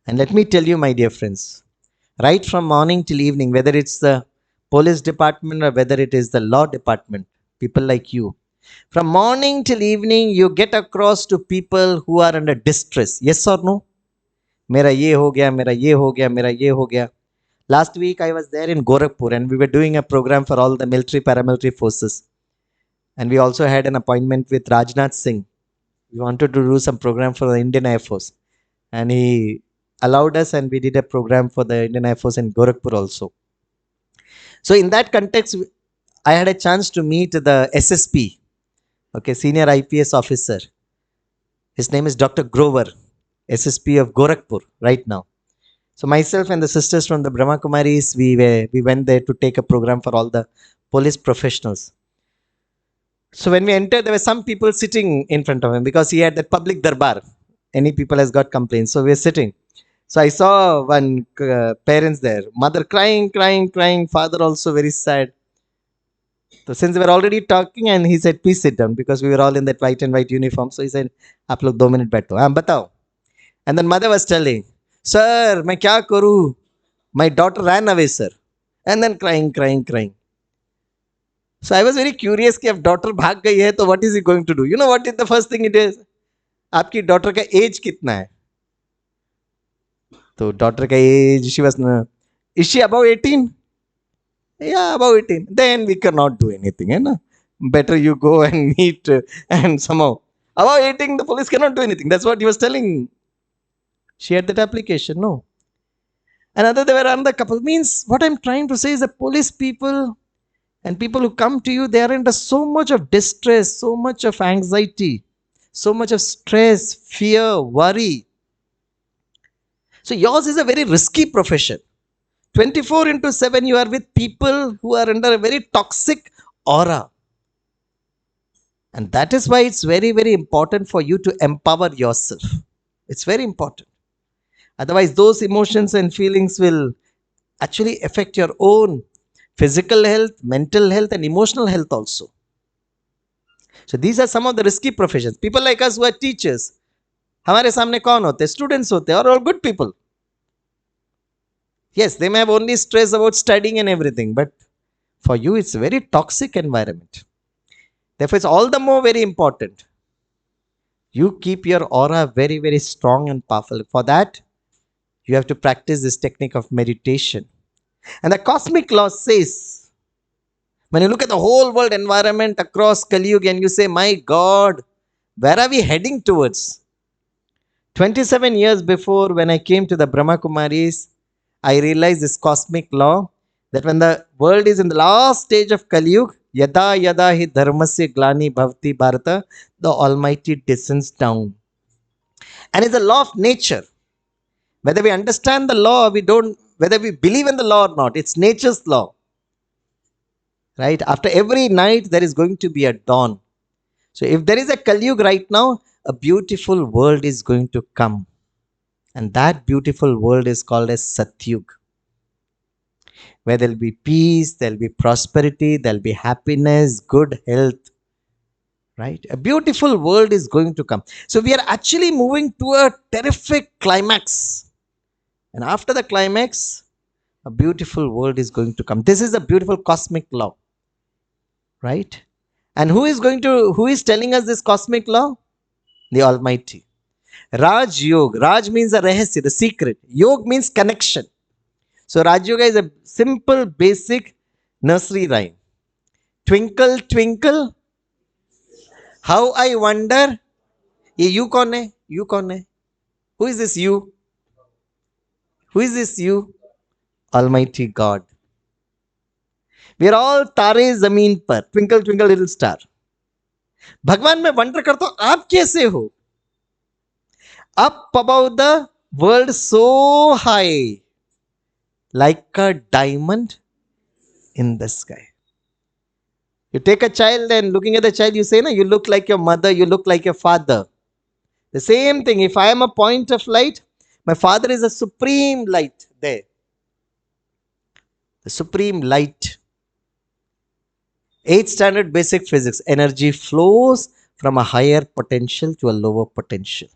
And let me tell you, my dear friends, right from morning till evening, whether it's the police department or whether it is the law department, people like you, from morning till evening, you get across to people who are under distress. Yes or no? Mera ye ho gaya, mera ye ho gaya, mera ye ho gaya. Last week, I was there in Gorakhpur and we were doing a program for all the military, paramilitary forces. And we also had an appointment with Rajnath Singh. We wanted to do some program for the Indian Air Force. And he allowed us and we did a program for the Indian Air Force in Gorakhpur also. So in that context, I had a chance to meet the SSP, okay, senior IPS officer. His name is Dr. Grover, SSP of Gorakhpur right now. So myself and the sisters from the Brahma Kumaris, we went there to take a program for all the police professionals. So when we entered, there were some people sitting in front of him because he had that public darbar. Any people has got complaints. So we were sitting. So I saw one parents there, mother crying, father also very sad. So since we were already talking, and he said, please sit down, because we were all in that white and white uniform. So he said, aap log 2 minute baito. Batao. And then mother was telling, sir, main kya karu? My daughter ran away, sir. And then crying. So I was very curious कि if daughter भाग गई है तो what is he going to do? You know what is the first thing it is? आपकी daughter का age कितना है? तो daughter का age, she was, is she above 18? Yeah, above 18. Then we cannot do anything, है ना? Better you go and meet and somehow. Above 18, the police cannot do anything. That's what he was telling. She had that application, no. Another, there were another couple. Means what I'm trying to say is the police people and people who come to you, they are under so much of distress, so much of anxiety, so much of stress, fear, worry. So yours is a very risky profession. 24/7 you are with people who are under a very toxic aura. And that is why it's very, very important for you to empower yourself. It's very important. Otherwise, those emotions and feelings will actually affect your own physical health, mental health, and emotional health also. So these are some of the risky professions. People like us who are teachers, हमारे सामने कौन होते? Students होते हैं और all good people. Yes, they may have only stress about studying and everything, but for you it's a very toxic environment. Therefore, it's all the more very important. You keep your aura very, very strong and powerful. For that, you have to practice this technique of meditation. And the cosmic law says, when you look at the whole world environment across Kali Yuga and you say, my God, where are we heading towards? 27 years before, when I came to the Brahma Kumaris, I realized this cosmic law that when the world is in the last stage of Kali Yuga, yada yada hi dharmasya glani bhavati bharata, the Almighty descends down. And it's a law of nature. Whether we understand the law or we don't, whether we believe in the law or not, it's nature's law. Right? After every night, there is going to be a dawn. So if there is a Kali Yuga right now, a beautiful world is going to come. And that beautiful world is called as Satyug, where there will be peace, there will be prosperity, there will be happiness, good health. Right? A beautiful world is going to come. So we are actually moving to a terrific climax. And after the climax, a beautiful world is going to come. This is a beautiful cosmic law. Right? And who is telling us this cosmic law? The Almighty. Raj Yoga. Raj means the rahasya, the secret. Yoga means connection. So Raj Yoga is a simple, basic nursery rhyme. Twinkle, twinkle, how I wonder. Ye you kaun hai? You kaun hai? Who is this you? Who is this you? Almighty God. We are all तारे जमीन पर. Twinkle, twinkle, little star. भगवान मैं wonder करता हूं आप कैसे हो? Up above the world so high, like a diamond in the sky. You take a child and looking at the child, you say, no, you look like your mother, you look like your father. The same thing, if I am a point of light, my father is a supreme light there. The supreme light. 8th standard basic physics. Energy flows from a higher potential to a lower potential.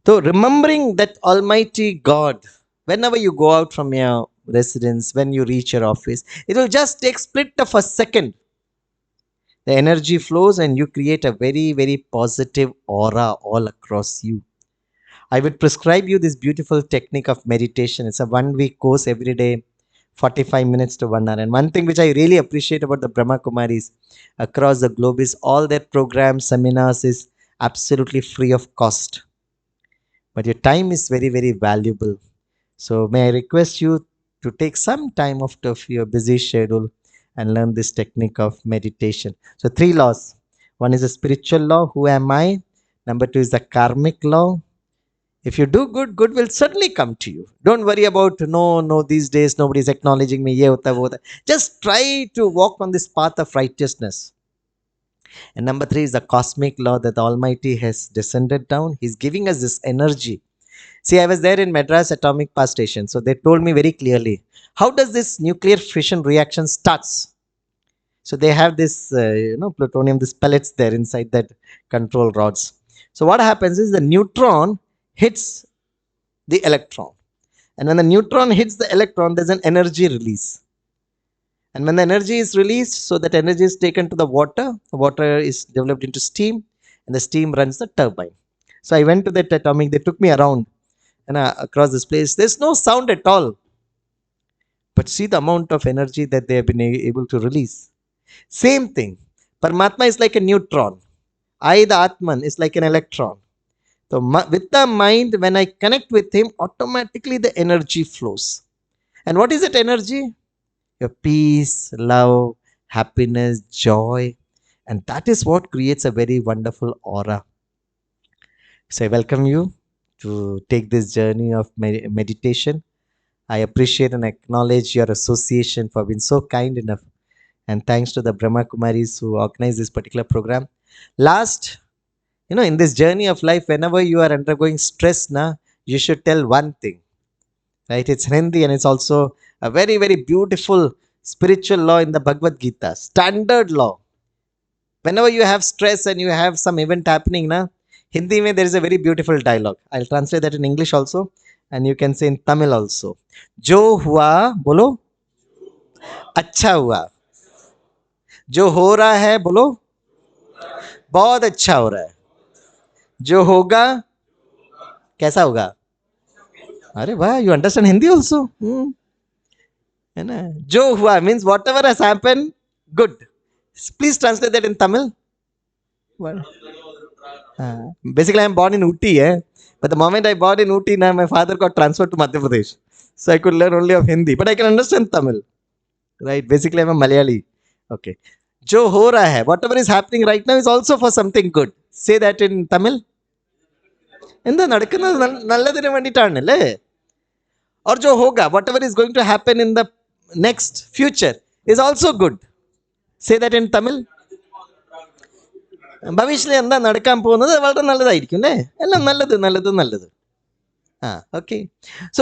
So remembering that Almighty God, whenever you go out from your residence, when you reach your office, it will just take split of a second. The energy flows and you create a very, very positive aura all across you. I would prescribe you this beautiful technique of meditation. It's a 1-week course every day, 45 minutes to 1 hour. And one thing which I really appreciate about the Brahma Kumaris across the globe is all their programs, seminars is absolutely free of cost. But your time is very, very valuable. So may I request you to take some time out of your busy schedule and learn this technique of meditation. So 3 laws. One is the spiritual law, who am I? Number 2 is the karmic law. If you do good, good will certainly come to you. Don't worry about, no, these days nobody is acknowledging me. Ye hota, wo hota. Just try to walk on this path of righteousness. And number 3 is the cosmic law that the Almighty has descended down. He's giving us this energy. See, I was there in Madras Atomic Power Station. So they told me very clearly, how does this nuclear fission reaction starts? So they have this, plutonium, this pellets there inside that control rods. So what happens is the neutron hits the electron. And when the neutron hits the electron, there's an energy release. And when the energy is released, so that energy is taken to the water is developed into steam, and the steam runs the turbine. So I went to that atomic, they took me around and across this place. There's no sound at all. But see the amount of energy that they have been able to release. Same thing. Paramatma is like a neutron. I, the Atman, is like an electron. So with the mind, when I connect with him, automatically the energy flows. And what is that energy? Your peace, love, happiness, joy. And that is what creates a very wonderful aura. So I welcome you to take this journey of meditation. I appreciate and acknowledge your association for being so kind enough. And thanks to the Brahma Kumaris who organized this particular program. Last, in this journey of life, whenever you are undergoing stress, you should tell one thing. Right? It's Hindi and it's also a very, very beautiful spiritual law in the Bhagavad Gita. Standard law. Whenever you have stress and you have some event happening, Hindi mein there is a very beautiful dialogue. I'll translate that in English also, and you can say in Tamil also. Jo hua, bolo, अच्छा हुआ. जो हो रहा है बोलो, बहुत अच्छा हो रहा है. जो होगा, कैसा होगा? अरे वाह, you understand Hindi also? है ना? जो हुआ means whatever has happened, good. Please translate that in Tamil. What? Basically, I am born in Uti, but the moment I born in Uti, now my father got transferred to Madhya Pradesh, so I could learn only of Hindi, but I can understand Tamil. Right? Basically, I'm a Malayali. Okay. जो हो रहा है, whatever is happening right now is also for something good. Say that in Tamil. എന്താ നടക്കുന്നത് നല്ലതിന് വേണ്ടിയിട്ടാണല്ലേ? Or जो होगा, whatever is going to happen in the next future is also good. Say that in Tamil. ഭവിഷ്യത്തിൽ എന്താ നടക്കാൻ പോകുന്നത് വളരെ നല്ലതായിരിക്കും അല്ലേ? എല്ലാം നല്ലത് നല്ലത് നല്ലത്. Okay. So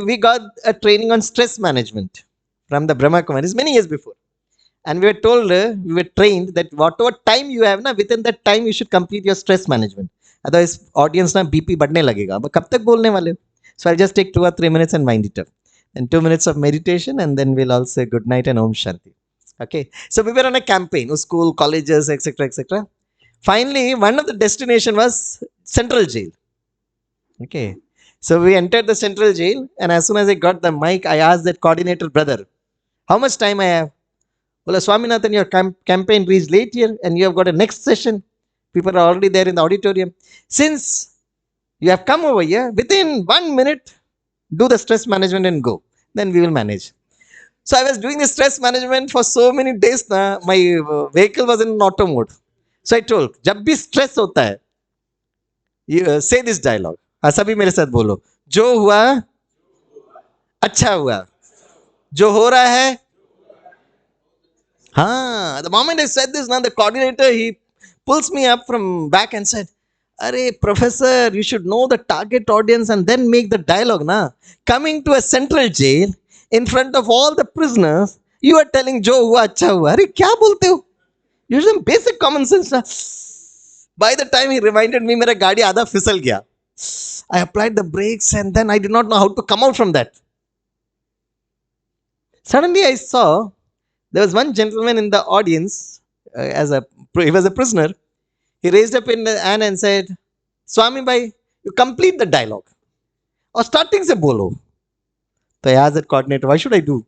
we got a training on stress management from the Brahma Kumaris many years before. And we were told, we were trained that whatever time you have, within that time you should complete your stress management. Otherwise, audience na BP badne lagega. But kab tak bolne wale? So I'll just take 2 or 3 minutes and wind it up. And 2 minutes of meditation, and then we'll all say good night and Om Shanti. Okay. So we were on a campaign, school, colleges, etc., etc. Finally, one of the destination was Central Jail. Okay. So we entered the Central Jail, and as soon as I got the mic, I asked that coordinator brother, how much time I have? Well, Swaminathan, your campaign reached late here, and you have got a next session. People are already there in the auditorium. Since you have come over here, within 1 minute, do the stress management and go. Then we will manage. So I was doing the stress management for so many days. My vehicle was in auto mode. So I told, जब भी stress होता है, you say this dialogue. सभी मेरे साथ बोलो. जो हुआ, अच्छा हुआ. जो हो रहा है, the moment I said this, now the coordinator, he pulls me up from back and said, Arey, professor, you should know the target audience and then make the dialogue. Coming to a central jail in front of all the prisoners, you are telling jo hua acha hua. Arey, kya bolte ho? Use some basic common sense. By the time he reminded me, mera gaadi aadha fisal gaya. I applied the brakes and then I did not know how to come out from that. Suddenly I saw there was one gentleman in the audience, he was a prisoner. He raised up in the hand and said, Swami bhai, you complete the dialogue. Or starting se bolo. So I asked the coordinator, why should I do?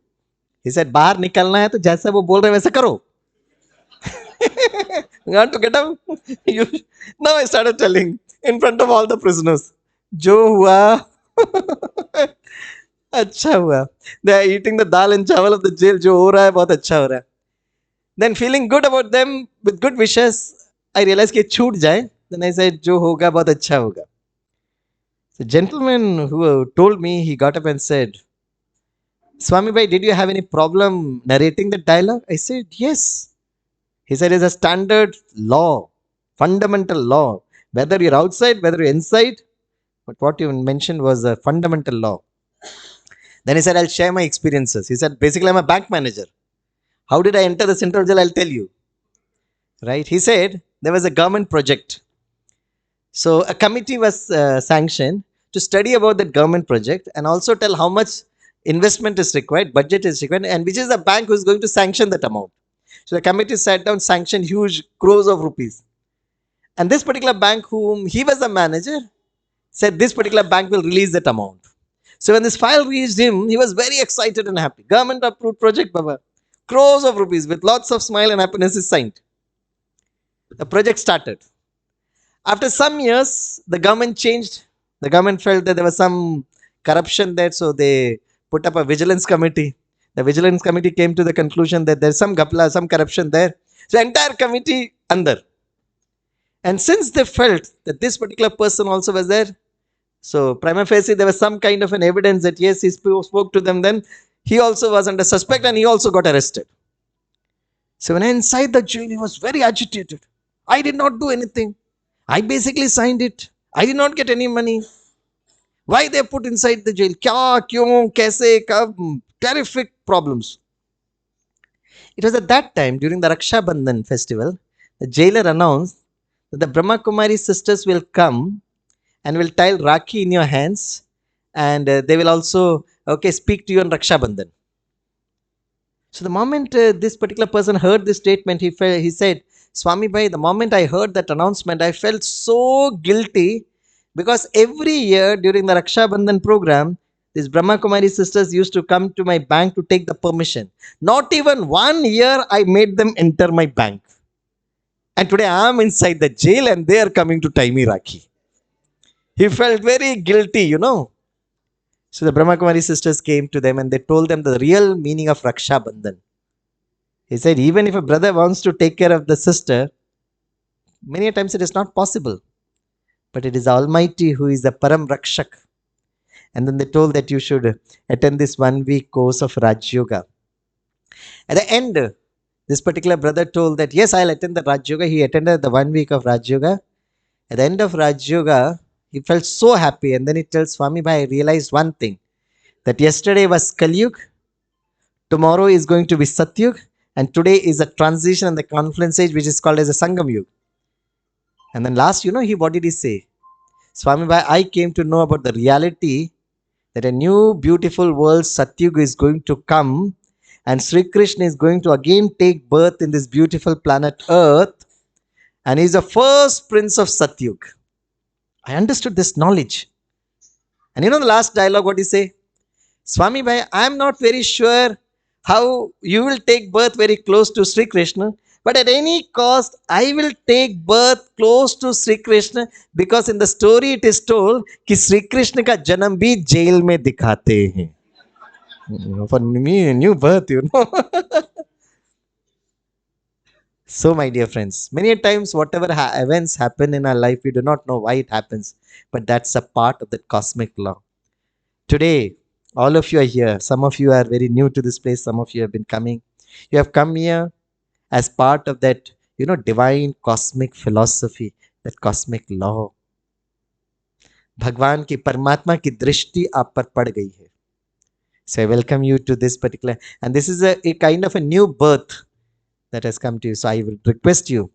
He said, bahar nikalna hai to jaisa wo bol rahe waisa karo. You want to get out? Now I started telling in front of all the prisoners, jo hua, अच्छा हुआ. They are eating the dal and chawal of the jail. जो हो रहा है बहुत अच्छा हो रहा है. Then feeling good about them with good wishes, I realized कि छूट जाए. Then I said जो होगा बहुत अच्छा होगा. The gentleman who told me, he got up and said, Swami bhai, did you have any problem narrating the dialogue? I said yes. He said it's a standard law, fundamental law. Whether you're outside, whether you're inside, but what you mentioned was a fundamental law. Then he said, I'll share my experiences. He said, basically, I'm a bank manager. How did I enter the central jail? I'll tell you. Right? He said, there was a government project. So a committee was sanctioned to study about that government project and also tell how much investment is required, budget is required, and which is the bank who is going to sanction that amount. So the committee sat down, sanctioned huge crores of rupees. And this particular bank, whom he was the manager, said this particular bank will release that amount. So when this file reached him, he was very excited and happy. Government approved project, Baba. Crores of rupees with lots of smile and happiness is signed. The project started. After some years, the government changed. The government felt that there was some corruption there, so they put up a vigilance committee. The vigilance committee came to the conclusion that there's some gapla, some corruption there. So entire committee under. And since they felt that this particular person also was there, so prima facie there was some kind of an evidence that yes, he spoke to them, then he also was under suspect and he also got arrested. So when inside the jail, he was very agitated. I did not do anything. I basically signed it. I did not get any money. Why they put inside the jail? Kya, kyun, kaise, kab? Terrific problems. It was at that time, during the Raksha Bandhan festival, the jailer announced The Brahma Kumari sisters will come and will tie Rakhi in your hands, and they will also speak to you on Raksha Bandhan. So the moment this particular person heard this statement, he said, Swami Bhai, the moment I heard that announcement, I felt so guilty, because every year during the Raksha Bandhan program, these Brahma Kumari sisters used to come to my bank to take the permission. Not even 1 year I made them enter my bank. And today I am inside the jail and they are coming to tie me Rakhi. He felt very guilty. So the Brahma Kumari sisters came to them and they told them the real meaning of Raksha Bandhan. He said, even if a brother wants to take care of the sister, many a times it is not possible. But it is Almighty who is the Param Rakshak. And then they told that you should attend this 1 week course of Raj Yoga. At the end, this particular brother told that, yes, I'll attend the Raj Yoga. He attended the 1 week of Raj Yoga. At the end of Raj Yoga, he felt so happy. And then he tells Swami Bhai, I realized one thing, that yesterday was Kali Yuga, tomorrow is going to be Satyug, and today is a transition and the confluence age, which is called as a Sangam Yuga. And then last, what did he say? Swami Bhai, I came to know about the reality that a new beautiful world, Satyug, is going to come, and Sri Krishna is going to again take birth in this beautiful planet Earth, and he is the first prince of Satyug. I understood this knowledge. And the last dialogue, what he say? Swami Bhai, I am not very sure how you will take birth very close to Sri Krishna, but at any cost, I will take birth close to Sri Krishna, because in the story it is told कि Sri Krishna का जन्म भी jail में दिखाते हैं. For me, new birth. So, my dear friends, many times whatever events happen in our life, we do not know why it happens, but that's a part of the cosmic law. Today, all of you are here. Some of you are very new to this place. Some of you have been coming. You have come here as part of that, divine cosmic philosophy, that cosmic law. भगवान की परमात्मा की दृष्टि आप पर पड़ गई है. So I welcome you to this particular, and this is a kind of a new birth that has come to you. So I would request you,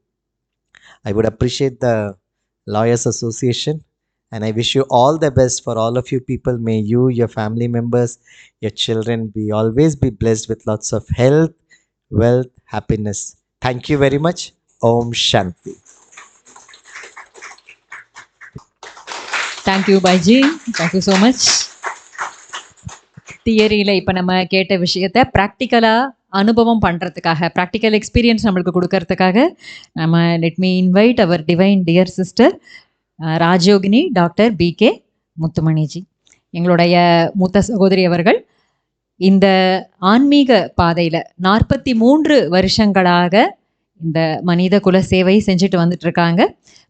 I would appreciate the Lawyers Association, and I wish you all the best for all of you people. May you, your family members, your children always be blessed with lots of health, wealth, happiness. Thank you very much. Om Shanti. Thank you பாய்ஜி, thank you so much. தியரியில் இப்போ நம்ம கேட்ட விஷயத்தை ப்ராக்டிக்கலாக அனுபவம் பண்ணுறதுக்காக, practical experience நம்மளுக்கு கொடுக்கறதுக்காக நம்ம let me invite our divine dear sister Rajayogini doctor B.K. Muthumaniji. எங்களுடைய மூத்த சகோதரி அவர்கள் இந்த ஆன்மீக பாதையில் 43 வருஷங்களாக இந்த மனித குல சேவை செஞ்சுட்டு வந்துட்டு இருக்காங்க.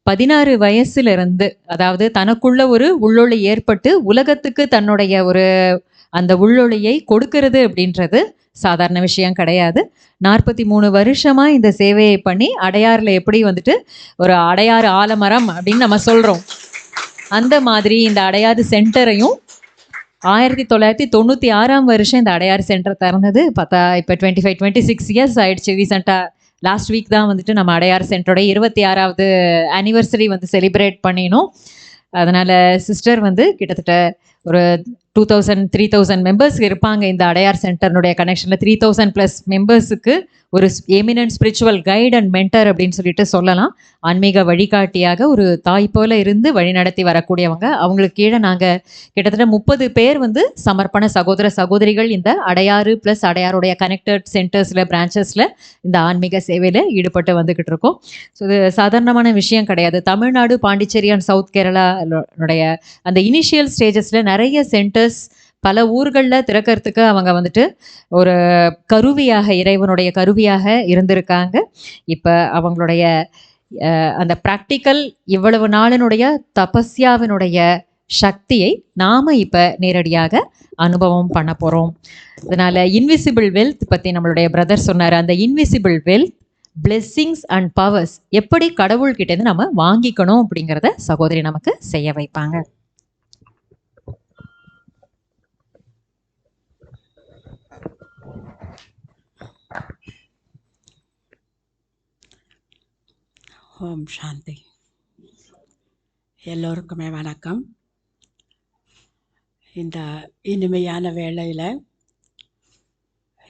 16 வயசுலேருந்து, அதாவது தனக்குள்ள ஒரு உள்ளொளி ஏற்பட்டு உலகத்துக்கு தன்னுடைய ஒரு அந்த உள்ளொளியை கொடுக்கறது அப்படின்றது சாதாரண விஷயம் கிடையாது. 43 வருஷமாக இந்த சேவையை பண்ணி அடையாறில் எப்படி வந்துட்டு ஒரு அடையாறு ஆலமரம் அப்படின்னு நம்ம சொல்கிறோம், அந்த மாதிரி இந்த அடையாறு சென்டரையும் 1996 வருஷம் இந்த அடையாறு சென்டர் திறந்தது. பார்த்தா இப்போ 26 இயர்ஸ் ஆயிடுச்சு. ரீசெண்டாக லாஸ்ட் வீக் தான் வந்துட்டு நம்ம அடையாறு சென்டரோட 26வது ஆனிவர்சரி செலிப்ரேட் பண்ணினோம். அதனால் சிஸ்டர் கிட்டத்தட்ட ஒரு 2000-3000 மெம்பர்ஸ் இருப்பாங்க இந்த அடையார் சென்டர்னுடைய கனெக்ஷனில். 3000+ மெம்பர்ஸுக்கு ஒரு eminent spiritual guide and mentor அப்படின்னு சொல்லிட்டு சொல்லலாம். ஆன்மீக வழிகாட்டியாக ஒரு தாய் போல இருந்து வழிநடத்தி வரக்கூடியவங்க. அவங்களுக்கு கீழே நாங்கள் கிட்டத்தட்ட 30 பேர் சமர்ப்பண சகோதர சகோதரிகள் இந்த அடையாறு ப்ளஸ் அடையாருடைய கனெக்டட் சென்டர்ஸில், பிரான்ச்சஸில் இந்த ஆன்மீக சேவையில் ஈடுபட்டு வந்துக்கிட்டு இருக்கோம். ஸோ இது சாதாரணமான விஷயம் கிடையாது. தமிழ்நாடு, பாண்டிச்சேரி அண்ட் சவுத் கேரளாவுடைய அந்த இனிஷியல் ஸ்டேஜஸில் நிறைய சென்டர்ஸ் பல ஊர்களில் திறக்கிறதுக்கு அவங்க ஒரு கருவியாக, இறைவனுடைய கருவியாக இருந்திருக்காங்க. இப்போ அவங்களுடைய அந்த ப்ராக்டிக்கல் இவ்வளவு நாளினுடைய தபஸ்யாவினுடைய சக்தியை நாம் இப்போ நேரடியாக அனுபவம் பண்ண போகிறோம். அதனால் இன்விசிபிள் வெல்த் பற்றி நம்மளுடைய பிரதர் சொன்னார். அந்த invisible wealth, blessings and powers எப்படி கடவுள்கிட்டேருந்து நம்ம வாங்கிக்கணும் அப்படிங்கிறத சகோதரி நமக்கு செய்ய வைப்பாங்க. ஓம் சாந்தி. எல்லோருக்குமே வணக்கம். இந்த இனிமையான வேளையில்,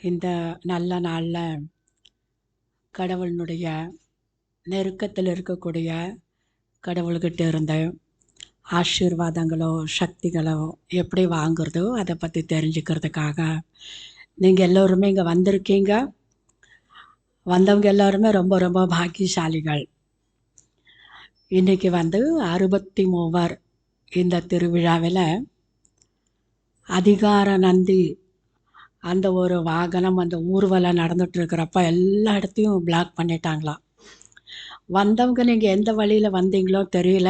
இந்த நல்ல நாளில் கடவுளினுடைய நெருக்கத்தில் இருக்கக்கூடிய கடவுள்கிட்ட இருந்த ஆசீர்வாதங்களோ சக்திகளோ எப்படி வாங்குறதோ அதை பற்றி தெரிஞ்சுக்கிறதுக்காக நீங்கள் எல்லோருமே இங்கே வந்திருக்கீங்க. வந்தவங்க எல்லாருமே ரொம்ப ரொம்ப பாக்கியசாலிகள். இன்றைக்கி 63 இந்த திருவிழாவில் அதிகார நந்தி அந்த ஒரு வாகனம் அந்த ஊர்வலம் நடந்துகிட்ருக்கிறப்ப எல்லா இடத்தையும் பிளாக் பண்ணிட்டாங்களாம். வந்தவங்க நீங்கள் எந்த வழியில் வந்தீங்களோ தெரியல.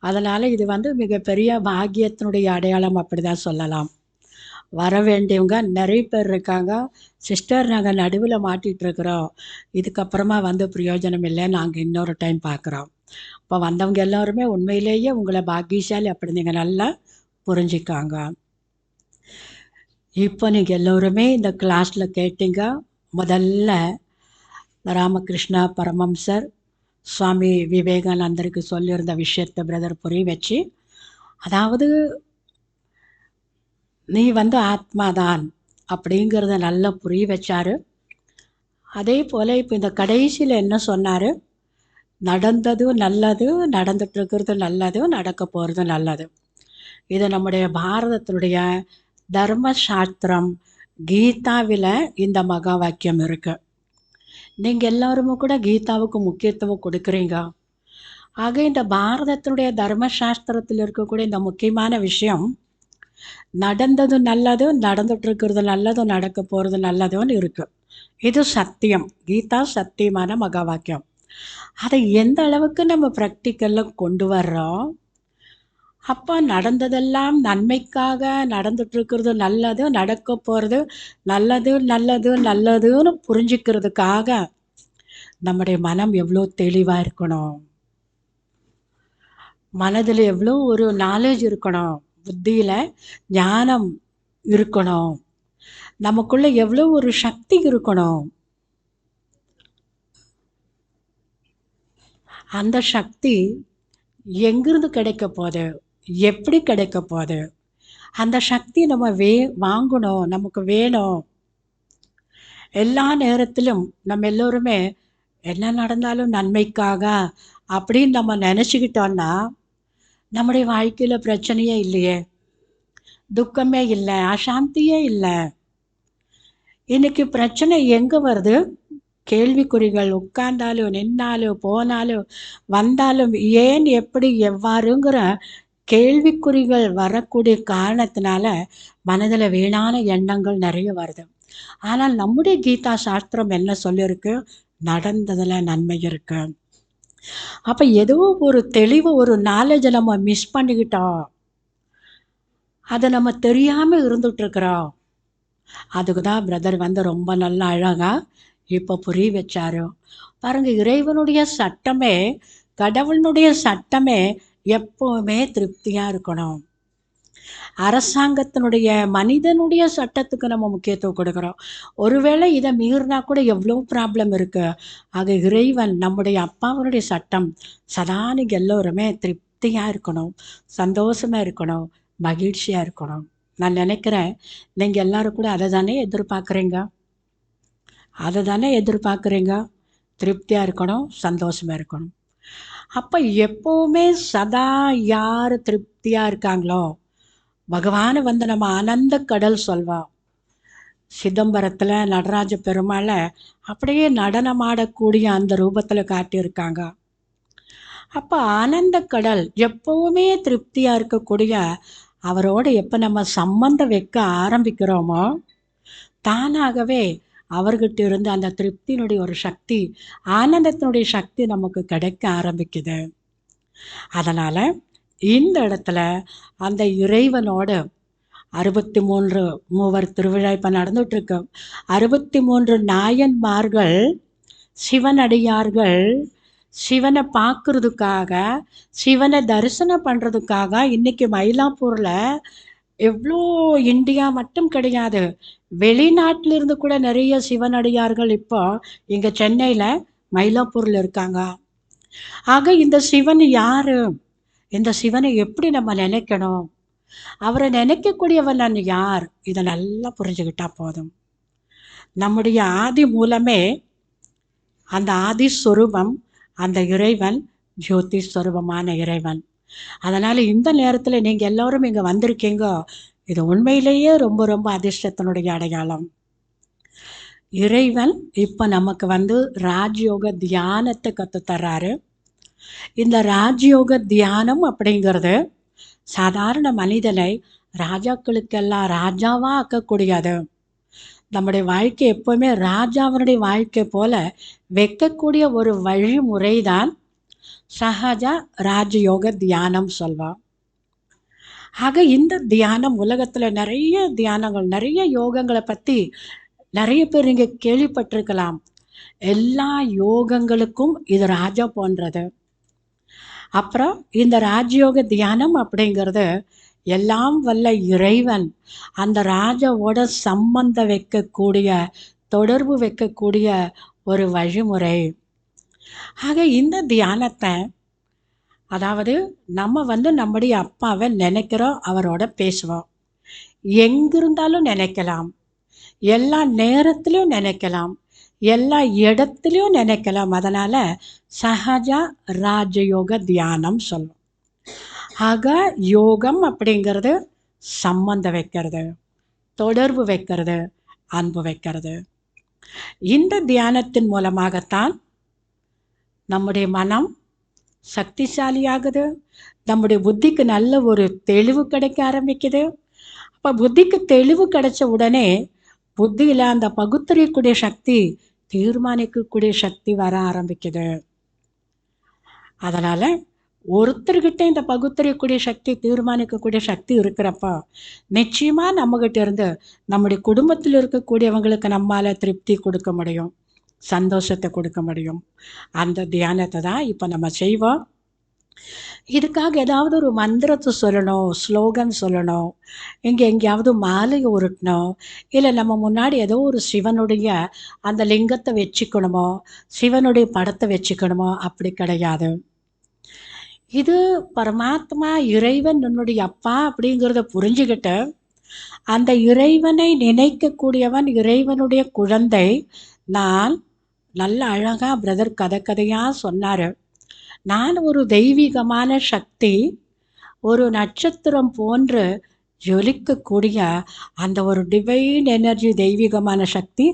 அதனால் இது மிகப்பெரிய பாக்கியத்தினுடைய அடையாளம் அப்படி தான் சொல்லலாம். வர வேண்டியவங்க நிறைய பேர் இருக்காங்க. சிஸ்டர், நாங்கள் நடுவில் மாட்டிகிட்ருக்குறோம், இதுக்கப்புறமா பிரயோஜனம் இல்லை, நாங்கள் இன்னொரு டைம் பார்க்குறோம். இப்போ வந்தவங்க எல்லோருமே உண்மையிலேயே உங்களை பாக்கியசாலி, அப்படி நீங்கள் நல்லா புரிஞ்சுக்காங்க. இப்போ நீங்கள் எல்லோருமே இந்த கிளாஸில் கேட்டீங்க. முதல்ல ராமகிருஷ்ணா பரமம்சர் சுவாமி விவேகானந்தருக்கு சொல்லியிருந்த விஷயத்தை பிரதர் புரிய வச்சு, அதாவது நீ ஆத்மாதான் அப்படிங்கிறத நல்லா புரிய வச்சார். அதே போல் இப்போ இந்த கடைசியில் என்ன சொன்னார்? நடந்ததும் நல்லது, நடந்துட்டுருக்கிறது நல்லது, நடக்க போகிறது நல்லது. இது நம்முடைய பாரதத்தினுடைய தர்மசாஸ்திரம் கீதாவில் இந்த மகா வாக்கியம் இருக்குது. நீங்கள் எல்லாருமே கூட கீதாவுக்கு முக்கியத்துவம் கொடுக்குறீங்க. ஆக இந்த பாரதத்தினுடைய தர்மசாஸ்திரத்தில் இருக்கக்கூடிய இந்த முக்கியமான விஷயம், நடந்தது நல்லது, நடந்துட்டுருக்கிறது நல்லது, நடக்க போகிறது நல்லதுன்னு இருக்குது. இது சத்தியம். கீதா சத்தியமான மகா வாக்கியம். அதை எந்த அளவுக்கு நம்ம ப்ராக்டிக்கலில் கொண்டு வர்றோம், அப்போ நடந்ததெல்லாம் நன்மைக்காக நடந்துட்டுருக்கிறது நல்லது, நடக்க போகிறது நல்லது நல்லது நல்லதுன்னு புரிஞ்சுக்கிறதுக்காக நம்முடைய மனம் எவ்வளோ தெளிவாக இருக்கணும், மனதில் எவ்வளோ ஒரு நாலேஜ் இருக்கணும், புத்தியில் ஞானம் இருக்கணும், நமக்குள்ளே எவ்வளோ ஒரு சக்தி இருக்கணும். அந்த சக்தி எங்கிருந்து கிடைக்க போகுது, எப்படி கிடைக்க போகுது, அந்த சக்தி நம்ம வாங்கணும், நமக்கு வேணும். எல்லா நேரத்திலும் நம்ம எல்லோருமே என்ன நடந்தாலும் நன்மைக்காக அப்படின்னு நம்ம நினச்சிக்கிட்டோன்னா நம்முடைய வாழ்க்கையில் பிரச்சனையே இல்லையே, துக்கமே இல்லை, அசாந்தியே இல்லை. இன்றைக்கி பிரச்சனை எங்கே வருது? கேள்விக்குறிகள். உட்கார்ந்தாலும் நின்னாலும் போனாலும் வந்தாலும் ஏன் எப்படி எவ்வாறுங்கிற கேள்விக்குறிகள் வரக்கூடிய காரணத்தினால மனதில் வீணான எண்ணங்கள் நிறைய வருது. ஆனால் நம்முடைய கீதா சாஸ்திரம் என்ன சொல்லியிருக்கு? நடந்ததில் நன்மை இருக்கு. அப்போ ஏதோ ஒரு தெளிவு, ஒரு நாலேஜை நம்ம மிஸ் பண்ணிக்கிட்டோம், அதை நம்ம தெரியாமல் இருந்துகிட்ருக்குறோம். அதுக்கு தான் பிரதர் ரொம்ப நல்லா அழகாக இப்போ புரிய வச்சாரு. பாருங்கள், இறைவனுடைய சட்டமே, கடவுளினுடைய சட்டமே எப்போவுமே திருப்தியாக இருக்கணும். அரசாங்கத்தினுடைய மனிதனுடைய சட்டத்துக்கு நம்ம முக்கியத்துவம் கொடுக்குறோம். ஒருவேளை இதை மீறினா கூட எவ்வளோ ப்ராப்ளம் இருக்குது. ஆக இறைவன் நம்முடைய அப்பாவனுடைய சட்டம் சதா நீங்கள் எல்லோருமே திருப்தியாக இருக்கணும், சந்தோஷமாக இருக்கணும், மகிழ்ச்சியாக இருக்கணும். நான் நினைக்கிறேன் நீங்கள் எல்லோரும் கூட அதை தானே எதிர்பார்க்குறீங்க, அதை தானே எதிர்பார்க்குறீங்க. திருப்தியாக இருக்கணும், சந்தோஷமாக இருக்கணும். அப்போ எப்போவுமே சதா யார் திருப்தியாக இருக்காங்களோ, பகவானை நம்ம ஆனந்த கடல் சொல்வோம். சிதம்பரத்தில் நடராஜ பெருமாளை அப்படியே நடனமாடக்கூடிய அந்த ரூபத்தில் காட்டியிருக்காங்க. அப்போ ஆனந்த கடல் எப்போவுமே திருப்தியாக இருக்கக்கூடிய அவரோடு எப்போ நம்ம சம்பந்தம் வைக்க ஆரம்பிக்கிறோமோ, தானாகவே அவர்கிட்ட இருந்து அந்த திருப்தியினுடைய ஒரு சக்தி, ஆனந்தத்தினுடைய சக்தி நமக்கு கிடைக்க ஆரம்பிக்குது. அதனால் இந்த இடத்துல அந்த இறைவனோடு 63 மூவர் திருவிழா இப்போ நடந்துகிட்ருக்கு. 63 நாயன்மார்கள், சிவனடியார்கள் சிவனை பார்க்குறதுக்காக, சிவனை தரிசனம் பண்ணுறதுக்காக இன்றைக்கி மயிலாப்பூரில் எவ்வளோ, இந்தியா மட்டும் கிடையாது, வெளிநாட்டிலிருந்து கூட நிறைய சிவனடியார்கள் இப்போ இங்கே சென்னையில் மயிலாப்பூரில் இருக்காங்க. ஆக இந்த சிவன் யார்? இந்த சிவனை எப்படி நம்ம நினைக்கணும், அவரை நினைக்கக்கூடியவன் நான் யார், இதை நல்லா புரிஞ்சுக்கிட்டா போதும். நம்முடைய ஆதி மூலமே அந்த ஆதி ஸ்வரூபம், அந்த இறைவன் ஜோதி ஸ்வரூபமான இறைவன். அதனால் இந்த நேரத்தில் நீங்கள் எல்லோரும் இங்கே வந்திருக்கீங்க, இது உண்மையிலேயே ரொம்ப ரொம்ப அதிர்ஷ்டத்தினுடைய அடையாளம். இறைவன் இப்போ நமக்கு ராஜயோக தியானத்தை கற்றுத்தர்றாரு. இந்த ராஜயோக தியானம் அப்படிங்கிறது சாதாரண மனிதனை ராஜாக்களுக்கெல்லாம் ராஜாவாக ஆக்கக்கூடியது. நம்முடைய வாழ்க்கை எப்போவுமே ராஜாவனுடைய வாழ்க்கை போல வைக்கக்கூடிய ஒரு வழிமுறை தான் சகஜ ராஜயோக தியானம் சொல்வோம். ஆக இந்த தியானம் உலகத்தில் நிறைய தியானங்கள், நிறைய யோகங்களை பற்றி நிறைய பேர் நீங்கள் கேள்விப்பட்டிருக்கலாம். எல்லா யோகங்களுக்கும் இது ராஜா போன்றது. அப்புறம் இந்த ராஜயோக தியானம் அப்படிங்கிறது எல்லாம் வல்ல இறைவன் அந்த ராஜாவோட சம்பந்தம் வைக்கக்கூடிய, தொடர்பு வைக்கக்கூடிய ஒரு வழிமுறை. ஆக இந்த தியானத்தை, அதாவது நம்ம நம்முடைய அப்பாவை நினைக்கிறோம், அவரோட பேசுவோம். எங்கிருந்தாலும் நினைக்கலாம், எல்லா நேரத்திலையும் நினைக்கலாம், எல்லா இடத்துலையும் நினைக்கலாம். அதனால் சகஜ ராஜயோக தியானம் சொல்லும். ஆக யோகம் அப்படிங்கிறது சம்பந்தம் வைக்கிறது, தொடர்பு வைக்கிறது, அன்பு வைக்கிறது. இந்த தியானத்தின் மூலமாகத்தான் நம்முடைய மனம் சக்திசாலியாகுது, நம்முடைய புத்திக்கு நல்ல ஒரு தெளிவு கிடைக்க ஆரம்பிக்குது. அப்போ புத்திக்கு தெளிவு கிடைச்ச உடனே புத்தியில் அந்த பகுத்தறியக்கூடிய சக்தி, தீர்மானிக்கக்கூடிய சக்தி வர ஆரம்பிக்குது. அதனால் ஒருத்தர்கிட்ட இந்த பகுத்தறியக்கூடிய சக்தி, தீர்மானிக்கக்கூடிய சக்தி இருக்கிறப்ப நிச்சயமாக நம்மகிட்ட இருந்து நம்முடைய குடும்பத்தில் இருக்கக்கூடியவங்களுக்கு நம்மால் திருப்தி கொடுக்க முடியும், சந்தோஷத்தை கொடுக்க முடியும். அந்த தியானத்தை தான் இப்போ நம்ம செய்வோம். இதுக்காக ஏதாவது ஒரு மந்திரத்தை சொல்லணும், ஸ்லோகன் சொல்லணும், எங்கேயாவது மாலையை உருட்டணும், இல்லை நம்ம முன்னாடி ஏதோ ஒரு சிவனுடைய அந்த லிங்கத்தை வச்சுக்கணுமோ, சிவனுடைய படத்தை வச்சுக்கணுமோ, அப்படி கிடையாது. இது பரமாத்மா இறைவன் என்னுடைய அப்பா அப்படிங்கிறத புரிஞ்சுக்கிட்டு அந்த இறைவனை நினைக்கக்கூடியவன், இறைவனுடைய குழந்தை நான். நல்ல அழகாக பிரதர் கதையாக சொன்னார். நான் ஒரு தெய்வீகமான சக்தி, ஒரு நட்சத்திரம் போன்று ஜொலிக்கக்கூடிய அந்த ஒரு டிவைன் எனர்ஜி, தெய்வீகமான சக்தி.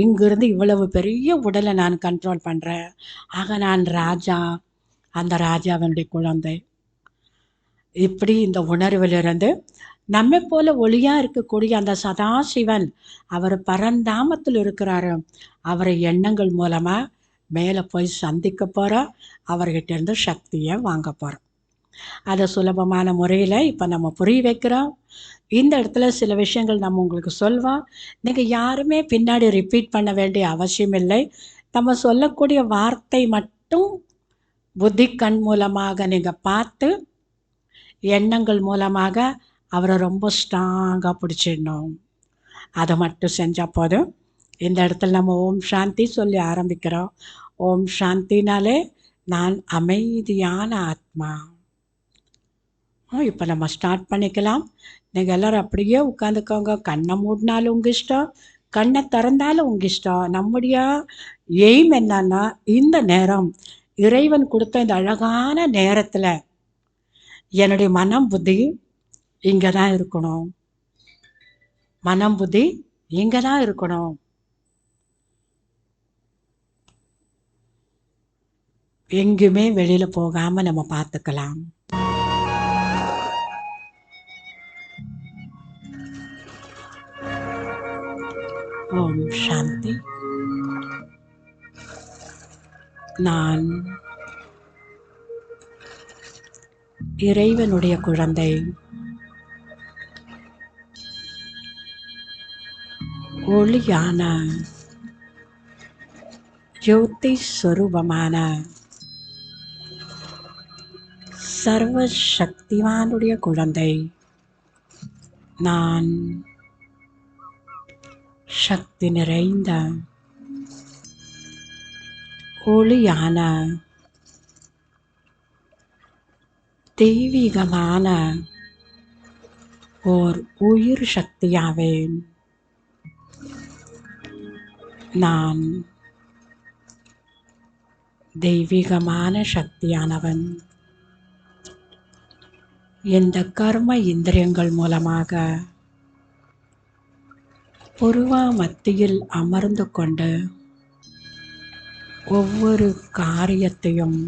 இங்கிருந்து இவ்வளவு பெரிய உடலை நான் கண்ட்ரோல் பண்ணுறேன். ஆக நான் ராஜா, அந்த ராஜாவனுடைய குழந்தை. இப்படி இந்த உணர்விலிருந்து நம்மை போல ஒளியாக இருக்கக்கூடிய அந்த சதாசிவன், அவர் பரந்தாமத்தில் இருக்கிறாரு. அவரை எண்ணங்கள் மூலமாக மேலே போய் சந்திக்க போகிறோம், அவர்கிட்ட இருந்து சக்தியை வாங்க போகிறோம். அதை சுலபமான முறையில் இப்போ நம்ம புரிய வைக்கிறோம். இந்த இடத்துல சில விஷயங்கள் நம்ம உங்களுக்கு சொல்வோம். நீங்கள் யாருமே பின்னாடி ரிப்பீட் பண்ண வேண்டிய அவசியம் இல்லை. நம்ம சொல்லக்கூடிய வார்த்தை மட்டும் புத்தி கண் மூலமாக நீங்கள் பார்த்து, எண்ணங்கள் மூலமாக அவரை ரொம்ப ஸ்ட்ராங்காக பிடிச்சிடணும். அதை மட்டும் செஞ்சால் போதும். இந்த இடத்துல நம்ம ஓம் சாந்தி சொல்லி ஆரம்பிக்கிறோம். ஓம் சாந்தினாலே நான் அமைதியான ஆத்மா. இப்போ நம்ம ஸ்டார்ட் பண்ணிக்கலாம். நீங்கள் எல்லோரும் அப்படியே உட்காந்துக்கோங்க. கண்ணை மூடினாலும் உங்கள் இஷ்டம், கண்ணை திறந்தாலும் உங்கள் இஷ்டம். நம்முடைய எய்ம் என்னன்னா, இந்த நேரம் இறைவன் கொடுத்த இந்த அழகான நேரத்தில் என்னுடைய மனம் புத்தி இங்கே தான் இருக்கணும். மனம் புத்தி இங்கே தான் இருக்கணும். எங்குமே வெளியில் போகாமல் நம்ம பார்த்துக்கலாம். ஓம் சாந்தி. நான் இறைவனுடைய குழந்தை. ஒளியான ஜோதி ஸ்வரூபமான சர்வ சக்திவானுடைய குழந்தை. நான் சக்தி நிறைந்த ஒளியான தெய்வீகமான ஓர் உயிர் சக்தியாவேன். நான் தெய்வீகமான சக்தியானவன். இந்த கர்ம இந்திரியங்கள் மூலமாக புருவ மத்தியில் அமர்ந்து கொண்டு ஒவ்வொரு காரியத்தையும்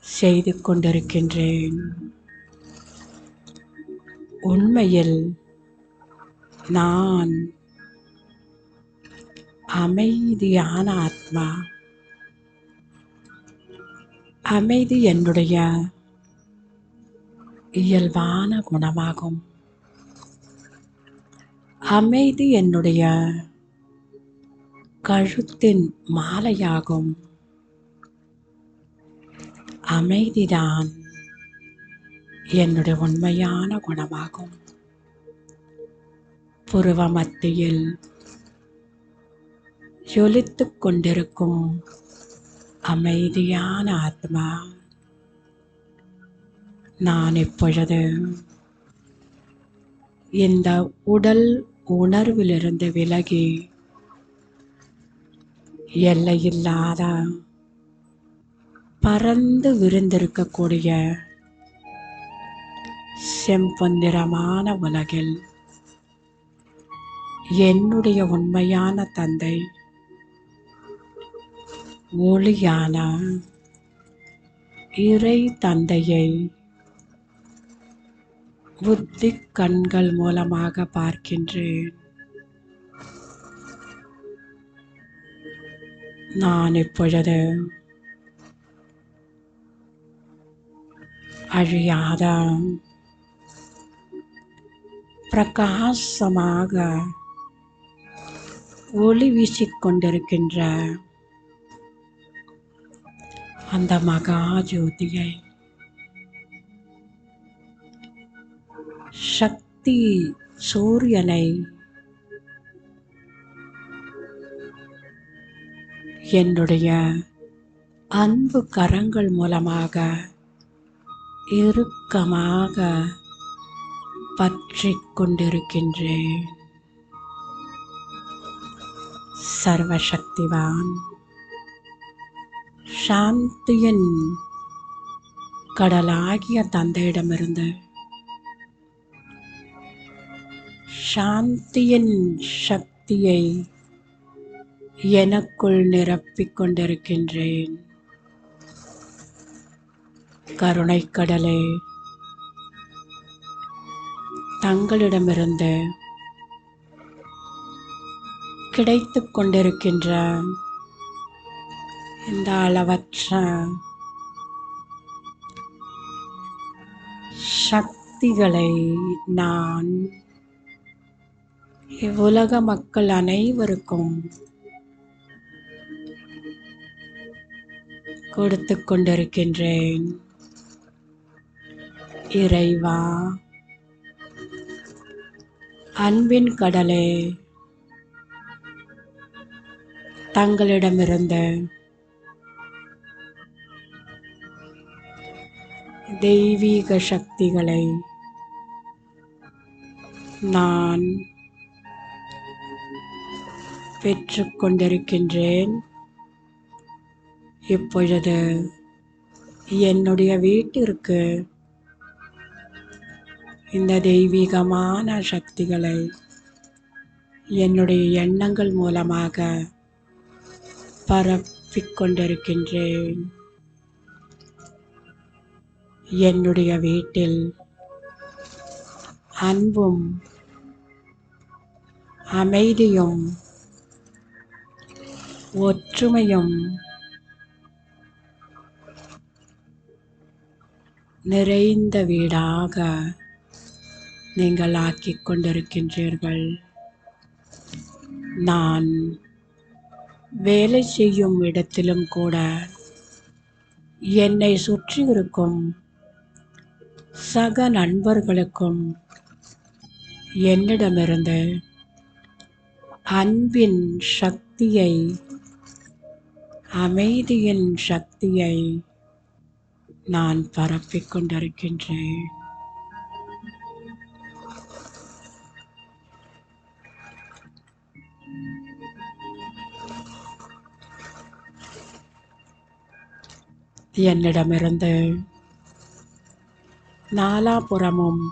செய்து கொண்டிருக்கின்றேன். உண்மையில் நான் அமைதியான ஆத்மா. அமைதி என்னுடைய இயல்பான குணமாகும். அமைதி என்னுடைய கழுத்தின் மாலையாகும். அமைதிதான் என்னுடைய உண்மையான குணமாகும். புருவ மத்தியில் ஜொலித்துக் கொண்டிருக்கும் அமைதியான ஆத்மா. நான் இப்பொழுது இந்த உடல் உணர்விலிருந்து விலகி எல்லையில்லாத பறந்து விரிந்திருக்கக்கூடிய செம்பொன்னிறமான உலகில் என்னுடைய உண்மையான தந்தை ஒளியான இறை தந்தையை புத்தி கண்கள் மூலமாக பார்க்கின்றேன். நான் இப்பொழுது அழியாத பிரகாசமாக ஒளி வீசிக்கொண்டிருக்கின்ற அந்த மகா ஜோதியை, சக்தி சூரியனை என்னுடைய அன்பு கரங்கள் மூலமாக இறுக்கமாக பற்றிக் கொண்டிருக்கின்றேன். சர்வசக்திவான் சாந்தியின் கடலாகிய தந்தையிடமிருந்து சாந்தியின் சக்தியை எனக்குள் நிரப்பிக் கொண்டிருக்கின்றேன். கருணைக்கடலே, தங்களிடமிருந்து கிடைத்துக் கொண்டிருக்கின்ற இந்த அளவற்ற சக்திகளை நான் இவ்வுலக மக்கள் அனைவருக்கும் கொடுத்து கொண்டிருக்கின்றேன். இறைவா, அன்பின் கடலே, தங்களிடமிருந்து தெய்வீக சக்திகளை நான் பெற்றுக்கொண்டிருக்கின்றேன். இப்பொழுது என்னுடைய வீட்டிற்கு இந்த தெய்வீகமான சக்திகளை என்னுடைய எண்ணங்கள் மூலமாக பரப்பிக் கொண்டிருக்கின்றேன். என்னுடைய வீட்டில் அன்பும் அமைதியும் ஒற்றுமையும் நிறைந்த வீடாக நீங்கள் ஆக்கிக் கொண்டிருக்கின்றீர்கள். நான் வேலை செய்யும் இடத்திலும் கூட என்னை சுற்றி இருக்கும் சக நண்பர்களுக்கும் என்னிடமிருந்து அன்பின் சக்தியை, அமைதியின் சக்தியை நான் பரப்பிக் கொண்டிருக்கின்றேன். என்னிடமிருந்து நாலாபுறமும்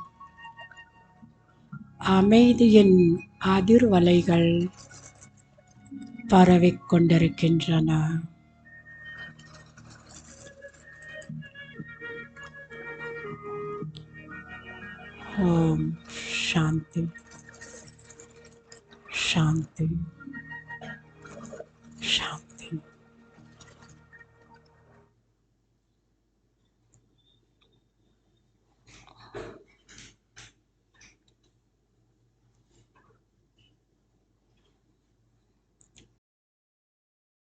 அமைதியின் அதிர்வலைகள் பரவிக் கொண்டிருக்கின்றன. ஓம் சாந்தி சாந்தி சாந்தி.